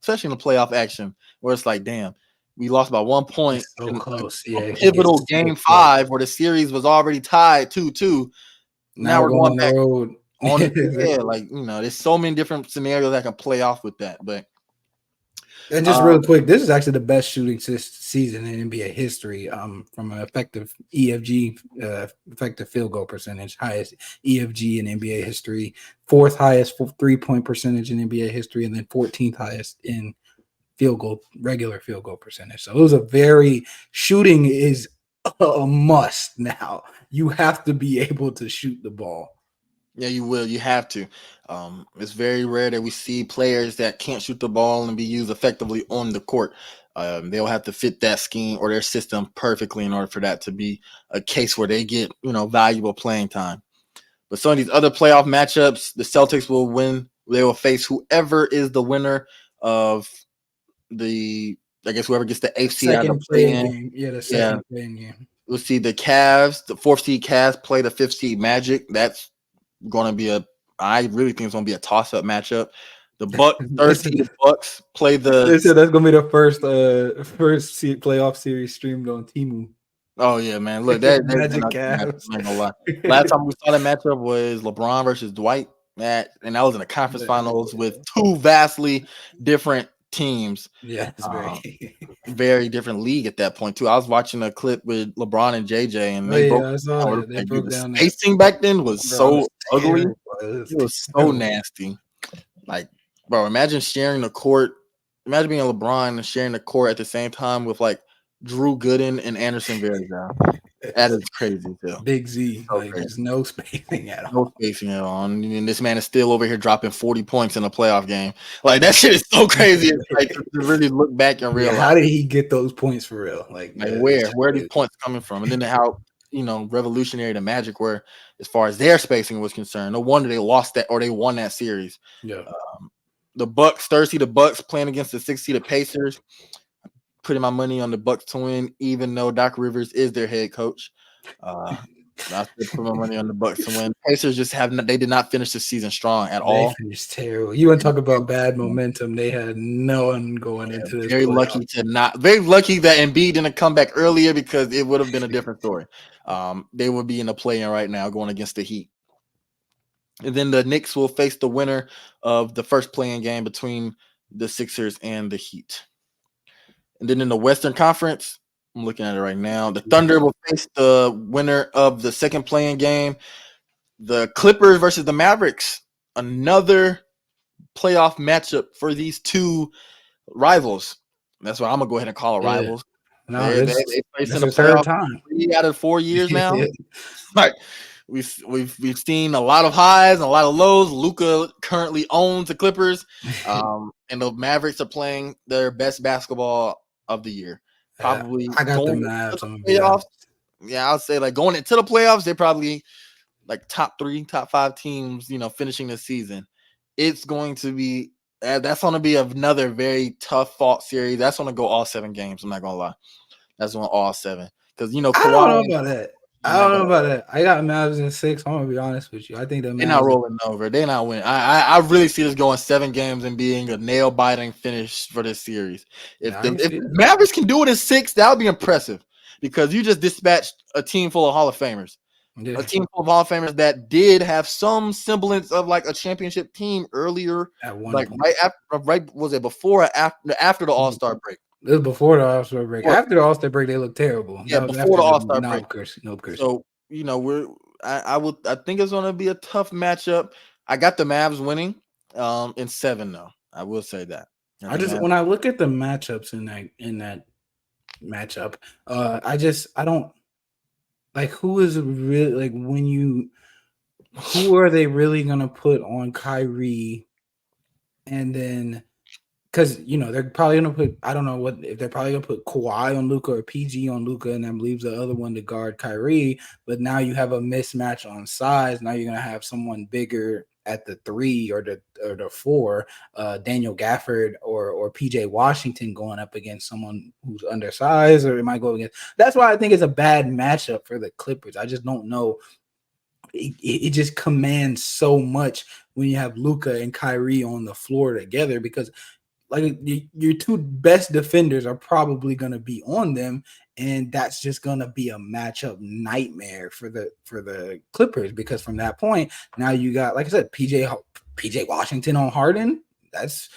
especially in the playoff action, where it's like, damn, we lost by 1 point. It's so close. A pivotal game 5 where the series was already tied 2-2. Now we're going back road. There's so many different scenarios that can play off with that. But and just real quick, this is actually the best shooting season in NBA history. From an effective effective field goal percentage, highest EFG in NBA history, 4th highest 3-point percentage in NBA history, and then 14th highest in regular field goal percentage. So it was shooting is a must now. You have to be able to shoot the ball. Yeah, you will. You have to. It's very rare that we see players that can't shoot the ball and be used effectively on the court. They'll have to fit that scheme or their system perfectly in order for that to be a case where they get, valuable playing time. But some of these other playoff matchups, the Celtics will win. They will face whoever is the winner of the, I guess, whoever gets the eighth seed out of Second the playing play-in. game. Yeah, the Yeah. second playing game. We'll see the Cavs, the 4th seed Cavs play the 5th seed Magic. That's going to be I really think it's going to be a toss-up matchup. The Bucks, 3rd seed Bucks play the. They said that's going to be the first playoff series streamed on Temu. Oh yeah, man! Look, that's Magic been Cavs. I'm not gonna lie. Last time we saw that matchup was LeBron versus Dwight, and that was in the conference finals with two vastly different teams. Yeah, it's very different league at that point too. I was watching a clip with LeBron and JJ, and I saw that. They broke down the spacing back then was so ugly. It was so nasty. Like, bro, imagine sharing the court. Imagine being LeBron and sharing the court at the same time with like Drew Gooden and Anderson Varejao. That is crazy too. Big Z, so like there's no spacing at all. No spacing at all. And this man is still over here dropping 40 points in a playoff game. Like that shit is so crazy. It's like to really look back and realize how did he get those points for real? Like where are these points coming from? And then how revolutionary the Magic were as far as their spacing was concerned. No wonder they lost that or they won that series. Yeah. The Bucks, thirsty the Bucks playing against the 6th seed Pacers. Putting my money on the Bucks to win, even though Doc Rivers is their head coach. I still put my money on the Bucks to win. Pacers just they did not finish the season strong at all. They finished terrible. You want to talk about bad momentum? They had no one going into this. Very lucky that Embiid didn't come back earlier because it would have been a different story. They would be in the play-in right now going against the Heat. And then the Knicks will face the winner of the first play-in game between the Sixers and the Heat. And then in the Western Conference, I'm looking at it right now. The Thunder will face the winner of the second play-in game. The Clippers versus the Mavericks. Another playoff matchup for these two rivals. That's what I'm gonna go ahead and call it rivals. No, they placed in the playoff time. 3 out of 4 years now. Like we've seen a lot of highs and a lot of lows. Luka currently owns the Clippers, and the Mavericks are playing their best basketball of the year. Probably I got the Mavs on the playoffs. Yeah, I'll say like going into the playoffs, they're probably like top 3, top 5 teams, finishing the season. It's going to be that's going to be another very tough fought series. That's going to go all 7 games. I'm not going to lie. That's going all 7 because I don't know about that. I don't know about that. I got Mavs in 6. I'm gonna be honest with you. I think they're not rolling over. They're not winning. I really see this going 7 games and being a nail biting finish for this series. If Mavericks can do it in 6, that would be impressive because you just dispatched a team full of Hall of Famers. Yeah. A team full of Hall of Famers that did have some semblance of like a championship team earlier, at one like point. was it before or after the All-Star break? This was before the All-Star break. After the All-Star break, they looked terrible. Yeah, before the All-Star break. No curse. So I think it's gonna be a tough matchup. I got the Mavs winning in 7 though. I will say that. When I look at the matchups in that matchup, I don't like who is really like who are they really gonna put on Kyrie, and then. Because they're probably gonna put if they're probably gonna put Kawhi on Luka or PG on Luka and then leaves the other one to guard Kyrie. But now you have a mismatch on size. Now you're gonna have someone bigger at the 3 or the 4, Daniel Gafford or PJ Washington going up against someone who's undersized, or it might go against. That's why I think it's a bad matchup for the Clippers. I just don't know. It just commands so much when you have Luka and Kyrie on the floor together because. Like your 2 best defenders are probably going to be on them, and that's just going to be a matchup nightmare for the Clippers because from that point now you got, like I said, PJ Washington on Harden. That's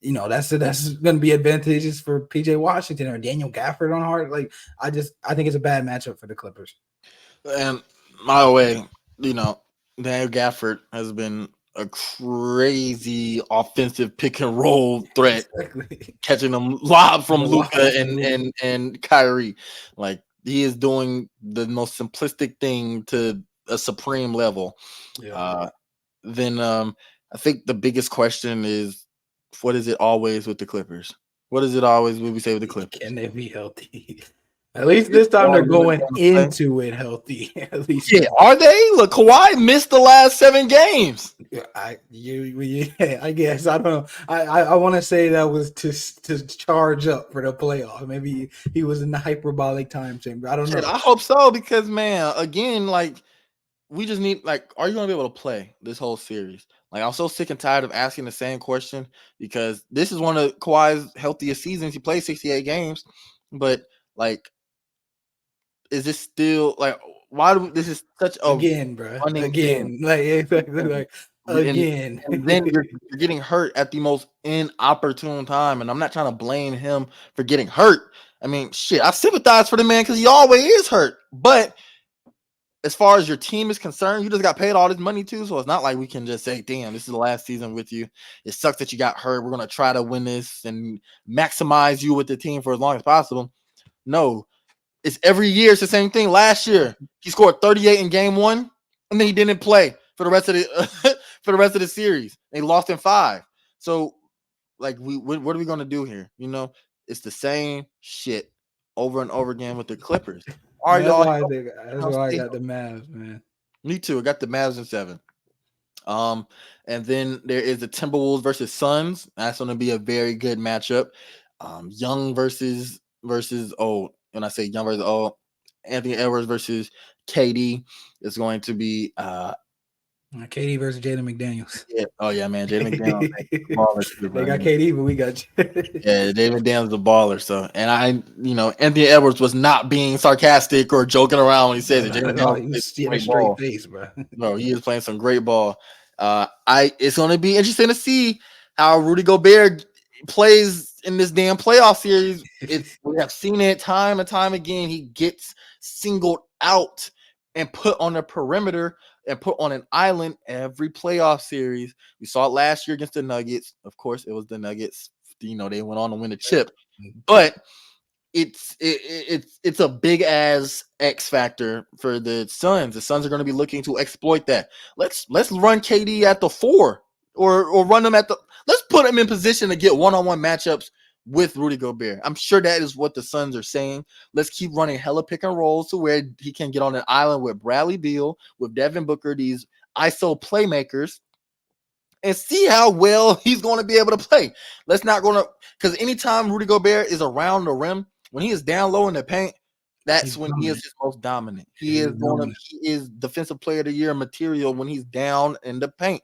going to be advantageous for PJ Washington or Daniel Gafford on Harden. Like I think it's a bad matchup for the Clippers. And by the way, Daniel Gafford has been a crazy offensive pick and roll threat, catching them lob from Luka and Kyrie. Like he is doing the most simplistic thing to a supreme level. Yeah. Then I think the biggest question is, what is it always with the Clippers? What is it always when we say with the Clippers? Can they be healthy? At least this time they're going into it healthy. At least, yeah, are they? Look, Kawhi missed the last 7 games. I guess I don't know. I want to say that was to charge up for the playoff. Maybe he was in the hyperbolic time chamber. I don't know. I hope so because man, again, like we just need like, are you gonna be able to play this whole series? Like I'm so sick and tired of asking the same question because this is one of Kawhi's healthiest seasons. He played 68 games, but like, is this still like why do this is such a Again, bro. running thing? Again, like And, again. and then you're getting hurt at the most inopportune time. And I'm not trying to blame him for getting hurt. I mean, shit, I sympathize for the man because he always is hurt. But as far as your team is concerned, you just got paid all this money too. So it's not like we can just say, damn, this is the last season with you. It sucks that you got hurt. We're going to try to win this and maximize you with the team for as long as possible. No, it's every year. It's the same thing. Last year, he scored 38 in game 1, and then he didn't play for the rest of the for the rest of the series. They lost in 5. So, like, what are we gonna do here? You know, it's the same shit over and over again with the Clippers. Are That's y'all? why I got the Mavs, man. Me too. I got the Mavs in 7. And then there is the Timberwolves versus Suns. That's going to be a very good matchup. Young versus old. When I say young versus old, Anthony Edwards versus KD is going to be KD versus Jaden McDaniels. Yeah. Oh yeah, man. Jaden McDaniels. They got KD, but we got yeah, Jaden McDaniels is a baller. So, and Anthony Edwards was not being sarcastic or joking around when he said it. Jaden McDaniels he had a straight face, bro. No, he is playing some great ball. It's going to be interesting to see how Rudy Gobert plays in this damn playoff series. We have seen it time and time again. He gets singled out and put on the perimeter and put on an island every playoff series. We saw it last year against the Nuggets. Of course, it was the Nuggets. They went on to win the chip, but it's a big ass X factor for the Suns. The Suns are going to be looking to exploit that. Let's run KD at the 4 or run them at the. Let's put him in position to get one-on-one matchups with Rudy Gobert. I'm sure that is what the Suns are saying. Let's keep running hella pick and rolls to where he can get on an island with Bradley Beal, with Devin Booker, these ISO playmakers, and see how well he's going to be able to play. Let's not going to, because anytime Rudy Gobert is around the rim, when he is down low in the paint, that's when he is his most dominant. He is defensive player of the year material when he's down in the paint.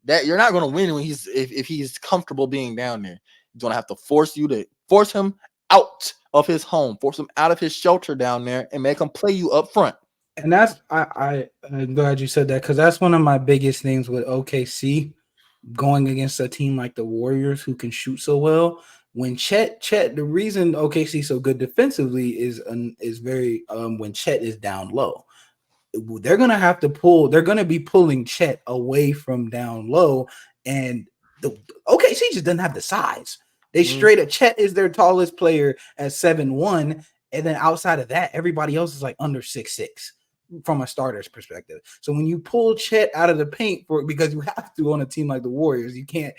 That you're not going to win when if he's comfortable being down there. He's going to have to force him out of his home, force him out of his shelter down there, and make him play you up front. And that's I'm glad you said that because that's one of my biggest things with OKC going against a team like the Warriors who can shoot so well. When Chet, the reason OKC is so good defensively is very when Chet is down low. They're going to have to they're going to be pulling Chet away from down low, and the OKC just doesn't have the size. They straight up, Chet is their tallest player at 7'1", and then outside of that, everybody else is like under 6'6" from a starter's perspective. So when you pull Chet out of the paint because you have to on a team like the Warriors, you can't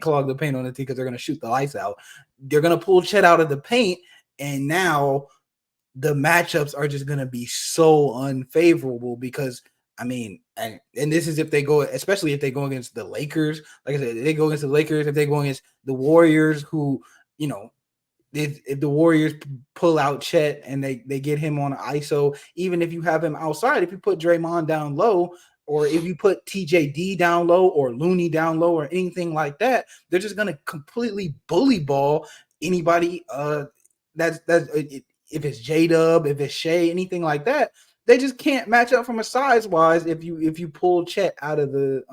clog the paint on the team because they're going to shoot the lights out. They're going to pull Chet out of the paint, and now the matchups are just going to be so unfavorable because, I mean, and this is if they go, especially if they go against the Lakers. Like I said, if they go against the Lakers, if they go against the Warriors who, if the Warriors pull out Chet and they get him on ISO, even if you have him outside, if you put Draymond down low, or if you put TJD down low or Looney down low or anything like that, they're just going to completely bully ball anybody that's if it's J-Dub, if it's Shea, anything like that. They just can't match up from a size wise if you pull Chet out of the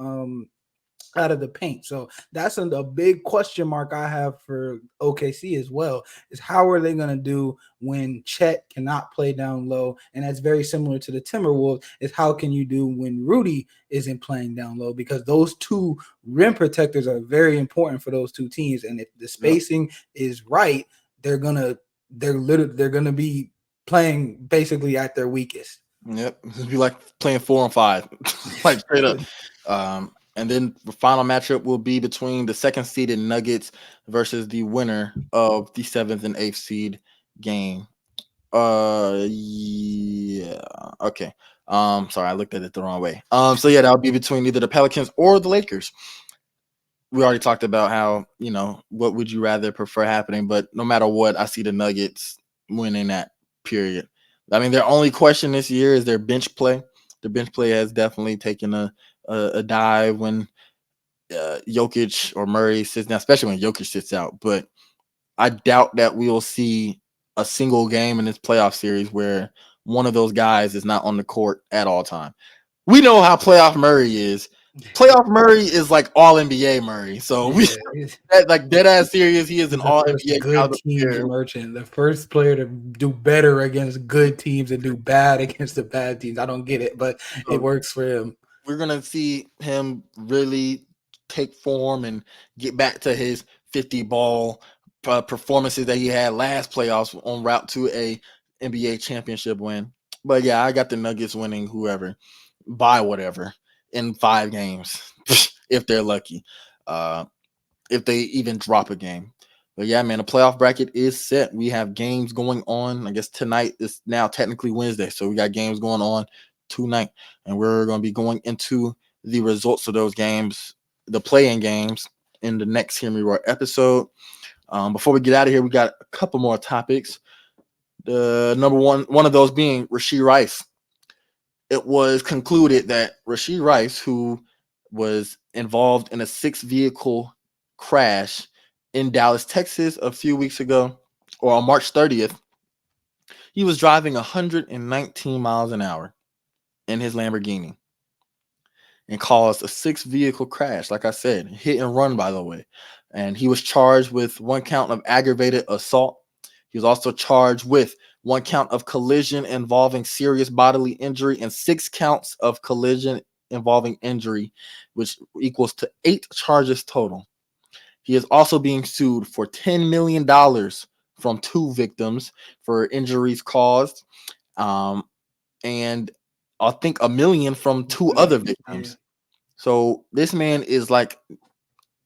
paint. So that's a big question mark I have for OKC as well, is how are they going to do when Chet cannot play down low? And that's very similar to the Timberwolves, is how can you do when Rudy isn't playing down low? Because those two rim protectors are very important for those two teams. And if the spacing is right, they're going to be playing basically at their weakest. Yep. It'd be like playing 4-on-5, like straight up. And then the final matchup will be between the 2nd seeded Nuggets versus the winner of the 7th and 8th seed game. Yeah. Okay. Sorry, I looked at it the wrong way. So yeah, that would be between either the Pelicans or the Lakers. We already talked about how, what would you rather prefer happening, but no matter what, I see the Nuggets winning that period. I mean, their only question this year is their bench play. The bench play has definitely taken a dive when Jokic or Murray sits down, especially when Jokic sits out. But I doubt that we'll see a single game in this playoff series where one of those guys is not on the court at all time. We know how playoff Murray is. Playoff Murray is like all NBA Murray. So we Yeah, like dead ass serious. He is an he's the all first NBA good caliber teams player. merchant, the first player to do better against good teams and do bad against the bad teams. I don't get it, but it So works for him. we're gonna see him really take form and get back to his 50 ball performances that he had last playoffs on route to a NBA championship win. But yeah, I got the Nuggets winning whoever by whatever in 5 games if they're lucky. If they even drop a game. But yeah, man, the playoff bracket is set. We have games going on. I guess tonight is now technically Wednesday. So we got games going on tonight. And we're going to be going into the results of those games, the play-in games, in the next Hear Me Roar episode. Before we get out of here, we got a couple more topics. The number one of those being Rashee Rice. It was concluded that Rashee Rice, who was involved in a 6-vehicle crash in Dallas, Texas a few weeks ago, or on March 30th, he was driving 119 miles an hour in his Lamborghini and caused a 6-vehicle crash. Like I said, hit and run, by the way. And he was charged with 1 count of aggravated assault. He was also charged with 1 count of collision involving serious bodily injury and 6 counts of collision involving injury, which equals to 8 charges total. He is also being sued for $10 million from 2 victims for injuries caused, and I think $1 million from 2 other Yeah. victims. So this man is like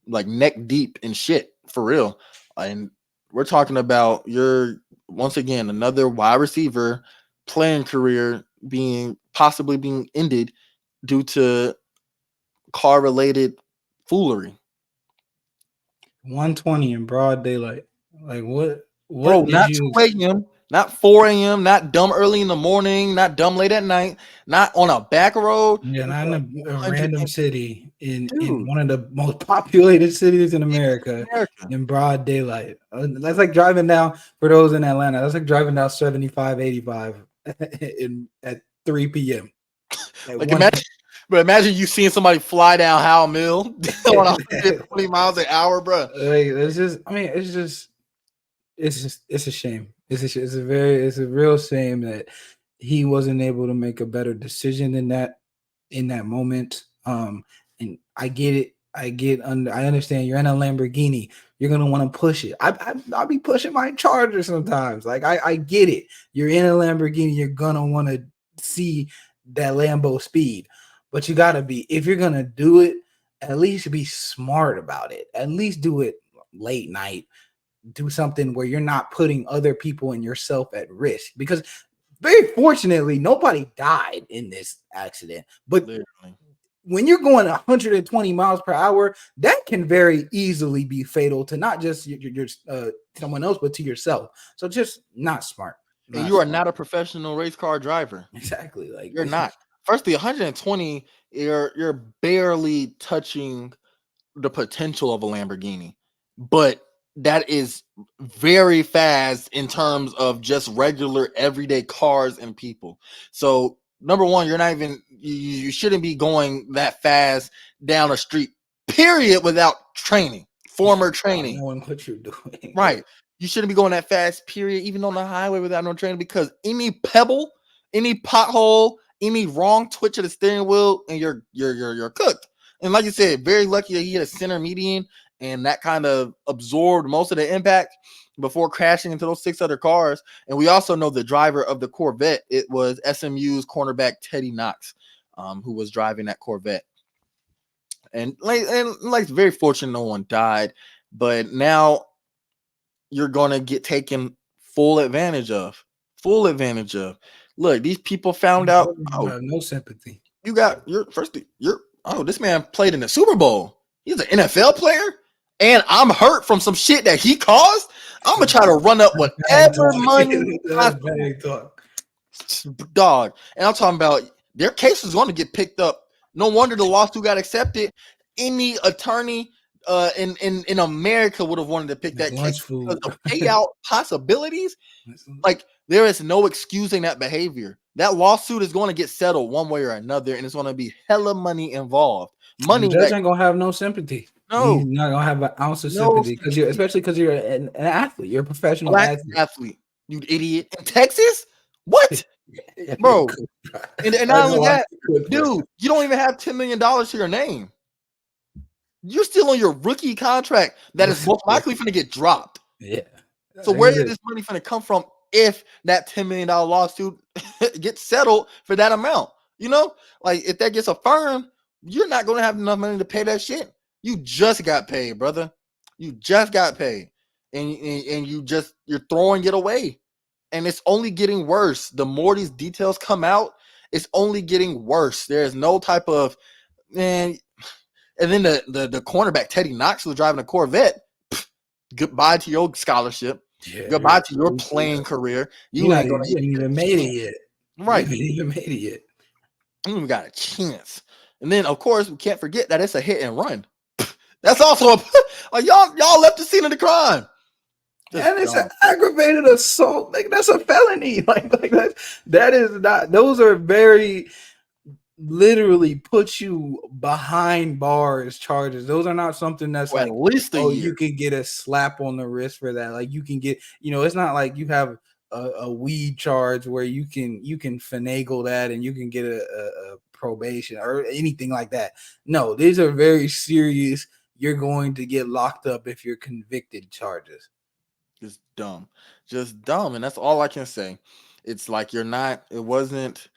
neck deep in shit for real. And we're talking about once again another wide receiver playing career possibly being ended due to car related foolery. 120 in broad daylight. Like what? Bro, What did not you? 2 a.m., not 4 a.m., not dumb early in the morning, not dumb late at night, not on a back road. Yeah, not in a 100 random city in dude, one of the most populated cities in America America. in broad daylight. That's like driving down for those in Atlanta. That's like driving down 75, 85 at 3 p.m. at Like 1. imagine you seeing somebody fly down Howell Mill on 120 miles an hour, bro. Like it's just, I mean, it's a shame. It's a real shame that he wasn't able to make a better decision in that moment. And I get it. I understand you're in a Lamborghini. You're gonna want to push it. I'll be pushing my Charger sometimes. Like I get it. You're in a Lamborghini. You're gonna want to see that Lambo speed, but you gotta be, if you're gonna do it, at least be smart about it. At least do it late night. Do something where you're not putting other people and yourself at risk, because very fortunately nobody died in this accident. But Literally. when you're going 120 miles per hour, that can very easily be fatal to not just your someone else, but to yourself. So just not smart. And Not you are smart. not a professional race car driver. Exactly. Like You're not. Firstly, 120, you're barely touching the potential of a Lamborghini, but that is very fast in terms of just regular everyday cars and people. So number one, you're not even you shouldn't be going that fast down a street, period, without training, former training. knowing what you're doing. Right. You shouldn't be going that fast, period, even on the highway without no training, because any pebble, any pothole, any wrong twitch of the steering wheel, and you're cooked. And like you said, very lucky that he hit a center median, and that kind of absorbed most of the impact before crashing into those 6 other cars. And we also know the driver of the Corvette, it was SMU's cornerback Teddy Knox, who was driving that Corvette. And like very fortunate no one died, but now you're going to get taken full advantage of full advantage of. Look, these people found out. You have no sympathy. You got this man played in the Super Bowl. He's an NFL player, and I'm hurt from some shit that he caused. I'm gonna try to run up whatever money possible. Dog. And I'm talking about their case is going to get picked up. No wonder the lawsuit got accepted. Any attorney in America would have wanted to pick that case because of payout possibilities. Like, there is no excusing that behavior. That lawsuit is going to get settled one way or another, and it's going to be hella money involved. Money the judge ain't gonna have no sympathy. No, he's not gonna have an ounce of sympathy because you're an athlete. You're a professional athlete. You idiot. In Texas? What? Bro. And not only that, dude, you don't even have $10 million to your name. You're still on your rookie contract that is most likely going to get dropped. Yeah. So where is this money going to come from if that $10 million lawsuit gets settled for that amount? You know, like if that gets affirmed, you're not going to have enough money to pay that shit. You just got paid, brother. You just got paid, and you're throwing it away, and it's only getting worse. The more these details come out, it's only getting worse. There's no type of man. And then the cornerback Teddy Knox was driving a Corvette. Goodbye to your scholarship. Yeah, goodbye to your playing career. You ain't even made it yet. Right. You ain't even made it yet. You even got a chance. And then, of course, we can't forget that it's a hit and run. That's also like y'all left the scene of the crime. And it's an aggravated assault. Like, that's a felony. Like that is not. Those are very literally put you behind bars charges. Those are not something that's well, like at least you can get a slap on the wrist for that. Like you can get, it's not like you have a weed charge where you can finagle that and you can get a probation or anything like that. No, these are very serious. You're going to get locked up if you're convicted charges. Just dumb, and that's all I can say. It's like it wasn't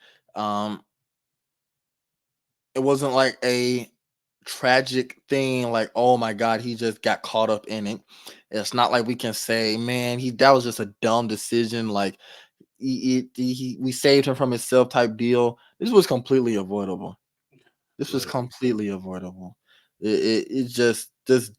like a tragic thing like, oh my god, he just got caught up in it. It's not like we can say, man, that was just a dumb decision, like we saved him from himself type deal. This was completely avoidable. It's just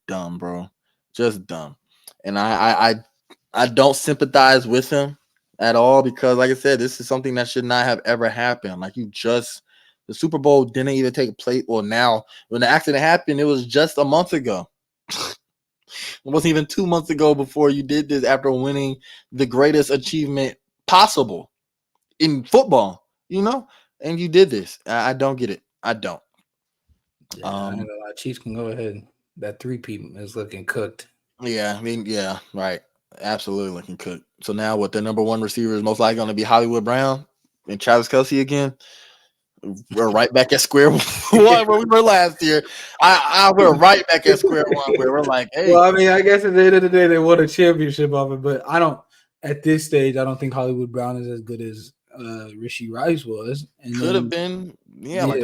dumb, bro. Just dumb. And I don't sympathize with him at all because, like I said, this is something that should not have ever happened. Like, the Super Bowl didn't even take place. Well, now when the accident happened, it was just a month ago. It wasn't even 2 months ago before you did this after winning the greatest achievement possible in football, and you did this. I don't get it. I don't. Yeah, I know Chiefs can go ahead. That 3-peat is looking cooked. Yeah, I mean, yeah, right. Absolutely looking cooked. So now what, their number one receiver is most likely going to be Hollywood Brown and Travis Kelce again. We're right back at square one where we were last year. We're right back at square one where we're like, hey. Well, I mean, I guess at the end of the day, they won a championship off it, but at this stage, I don't think Hollywood Brown is as good as Rashee Rice was. And could have been, like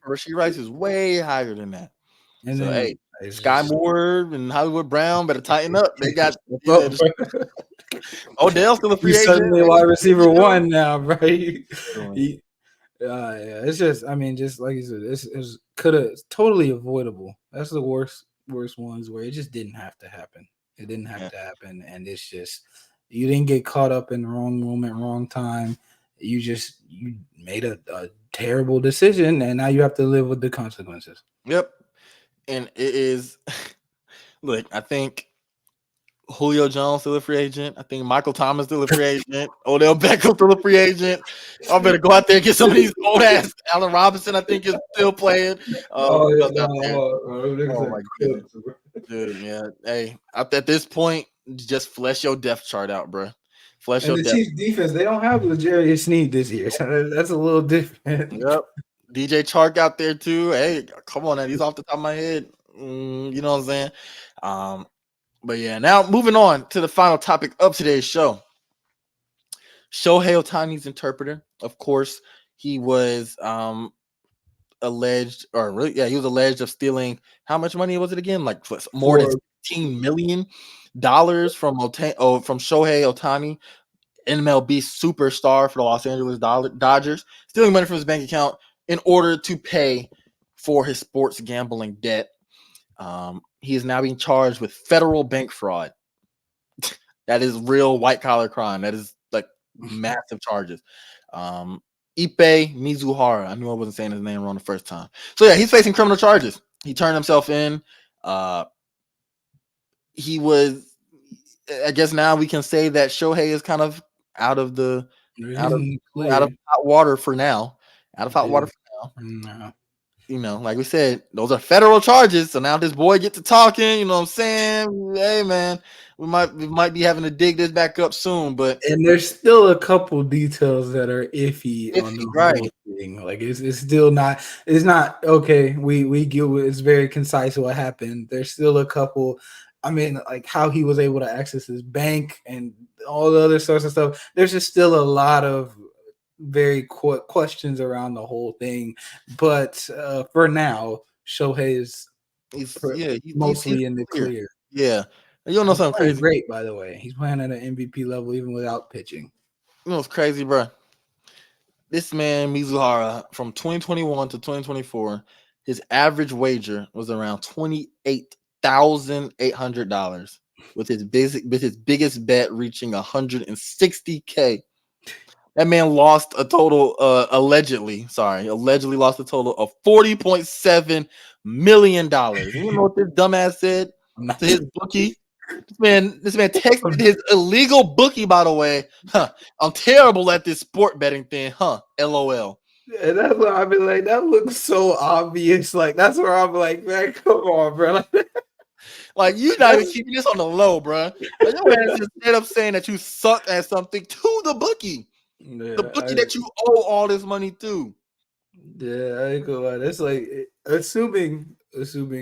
Rashee Rice is way higher than that. And so, hey, Sky Moore and Hollywood Brown better tighten up. They got Odell's still a free agent. Suddenly wide receiver one now, right? It's just, just like you said, it's could have totally avoidable. That's the worst ones where it just didn't have to happen. It didn't have to happen, and it's just you didn't get caught up in the wrong moment, wrong time. You made a terrible decision, and now you have to live with the consequences. Yep, and it is. Look, I think Julio Jones still a free agent. I think Michael Thomas still a free agent. Odell Beckham still a free agent. I better go out there and get some of these old ass. Allen Robinson, I think, is still playing. Oh my goodness, dude, yeah. Hey, at this point, just flesh your depth chart out, bro. Flesh your depth. Chiefs defense, they don't have L'Jarius Sneed this year, so that's a little different. Yep. DJ Chark out there too. Hey, come on, now. He's off the top of my head. You know what I'm saying? But yeah, now moving on to the final topic of today's show. Shohei Ohtani's interpreter. Of course, he was alleged of stealing. How much money was it again? Like more than $15 million from Shohei Ohtani. MLB superstar for the Los Angeles Dodgers, stealing money from his bank account in order to pay for his sports gambling debt. He is now being charged with federal bank fraud. That is real white collar crime. That is like massive charges. Ippei Mizuhara. I knew I wasn't saying his name wrong the first time. So yeah, he's facing criminal charges. He turned himself in. He was. I guess now we can say that Shohei is kind of out of the out of hot water for now. Out of hot water for now. No. You know, like we said, those are federal charges. So now this boy get to talking. You know what I'm saying? Hey man, we might be having to dig this back up soon. But and there's still a couple details that are iffy on the right. whole thing. Like it's still not. It's not okay. We get it's very concise what happened. There's still a couple. I mean, like how he was able to access his bank and all the other sorts of stuff. There's just still a lot of very questions around the whole thing. But for now, Shohei is mostly in the clear. Yeah. You don't know something crazy? Great, by the way. He's playing at an MVP level even without pitching. You know what's crazy, bro? This man Mizuhara from 2021 to 2024, his average wager was around $28,800, with his biggest bet reaching $160K. That man lost a total, allegedly lost a total of $40.7 million. You know what this dumbass said to his bookie? This man texted his illegal bookie, by the way. I'm terrible at this sport betting thing, LOL. And that's what I've been like, that looks so obvious. Like, that's where I'm like, man, come on, bro. Like, you're not even keeping this on the low, bro. Like, your man just ended up saying that you suck at something to the bookie. Yeah, the bookie that you owe all this money to. Yeah, I ain't gonna lie. That's like assuming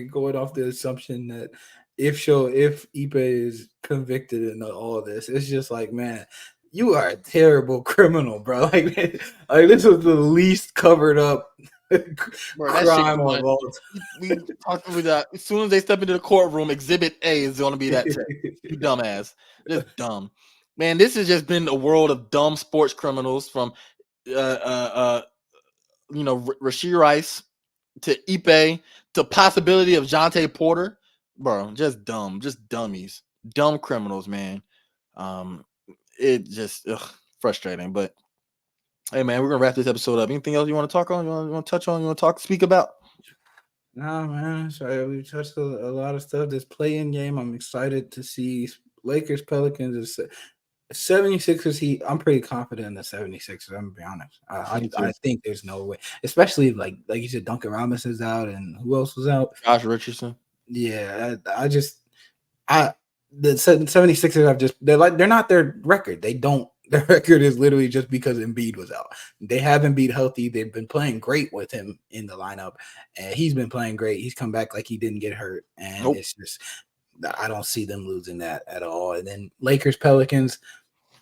going off the assumption that if Ippei is convicted in all this, it's just like, man, you are a terrible criminal, bro. Like this was the least covered up crime of all time. We talked about that. As soon as they step into the courtroom, Exhibit A is going to be that text. You dumbass. Just dumb. Man, this has just been a world of dumb sports criminals from Rashee Rice to Ippei to possibility of Jonte Porter. Bro, just dumb. Just dummies. Dumb criminals, man. It just frustrating. But hey man, we're gonna wrap this episode up. Anything else you want to talk on? You want to touch on? You want to speak about? Nah, man. Sorry, we touched a lot of stuff. This play-in game, I'm excited to see Lakers Pelicans. 76ers, I'm pretty confident in the 76ers. I'm gonna be honest. I think there's no way, especially like you said, Duncan Robinson's out, and who else was out? Josh Richardson. Yeah, the 76ers have they're not their record. Their record is literally just because Embiid was out. They haven't been healthy. They've been playing great with him in the lineup, and he's been playing great. He's come back like he didn't get hurt, and It's just I don't see them losing that at all. And then Lakers Pelicans.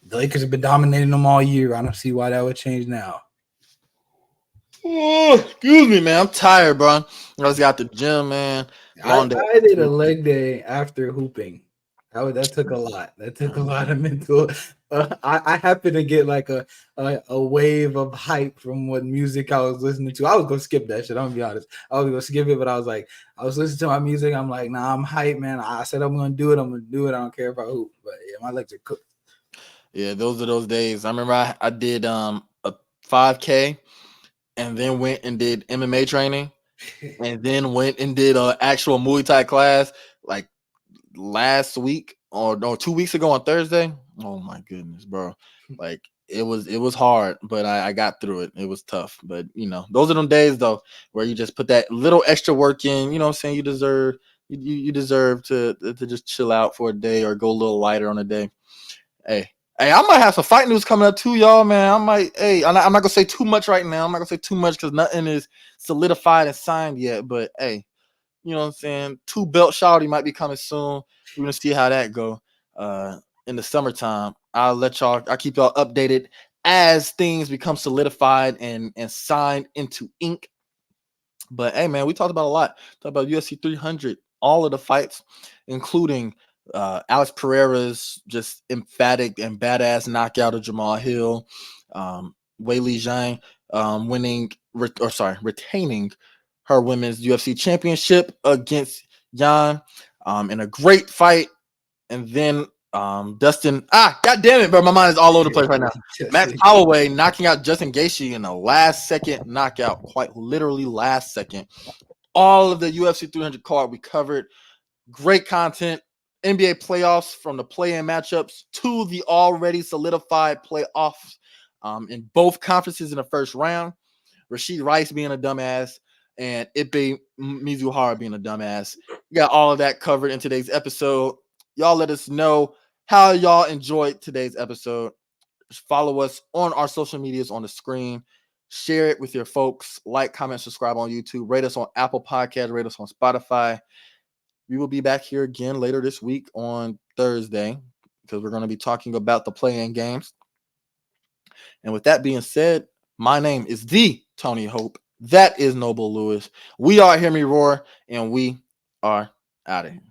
The Lakers have been dominating them all year. I don't see why that would change now. Oh, excuse me, man. I'm tired, bro. I just got the gym, man. I did a leg day after hooping. That took a lot. That took a lot of mental. I happened to get like a wave of hype from what music I was listening to. I was gonna skip that shit. I'm gonna be honest. I was gonna skip it, but I was listening to my music. I'm like, nah, I'm hype, man. I said I'm gonna do it. I'm gonna do it. I don't care if I hoop. But yeah, my legs are cooked. Yeah, those are those days. I remember I did a 5K and then went and did MMA training and then went and did an actual Muay Thai class like last week or 2 weeks ago on Thursday. Oh my goodness, bro. Like it was hard, but I got through it. It was tough. But those are them days though where you just put that little extra work in, you know what I'm saying? You deserve to just chill out for a day or go a little lighter on a day. Hey, I might have some fight news coming up too, y'all, man. I'm not gonna say too much right now. I'm not gonna say too much because nothing is solidified and signed yet. But hey, you know what I'm saying? 2-belt shawty might be coming soon. We're gonna see how that go. In the summertime, I'll keep y'all updated as things become solidified and signed into ink. But hey, man, we talked about a lot. Talked about UFC 300, all of the fights, including Alex Pereira's just emphatic and badass knockout of Jamal Hill. Weili Zhang retaining her women's UFC championship against Yan in a great fight. And then Dustin, god damn it, bro, my mind is all over the place right now. Max Holloway knocking out Justin Gaethje in a last second knockout, quite literally last second. All of the UFC 300 card we covered. Great content. NBA playoffs from the play-in matchups to the already solidified playoffs in both conferences in the first round. Rashee Rice being a dumbass and Ippei Mizuhara being a dumbass. We got all of that covered in today's episode. Y'all let us know how y'all enjoyed today's episode. Just follow us on our social medias on the screen. Share it with your folks. Like, comment, subscribe on YouTube. Rate us on Apple Podcasts. Rate us on Spotify. We will be back here again later this week on Thursday because we're going to be talking about the play-in games. And with that being said, my name is the Tony Hope. That is Noble Lewis. We are Hear Me Roar, and we are out of here.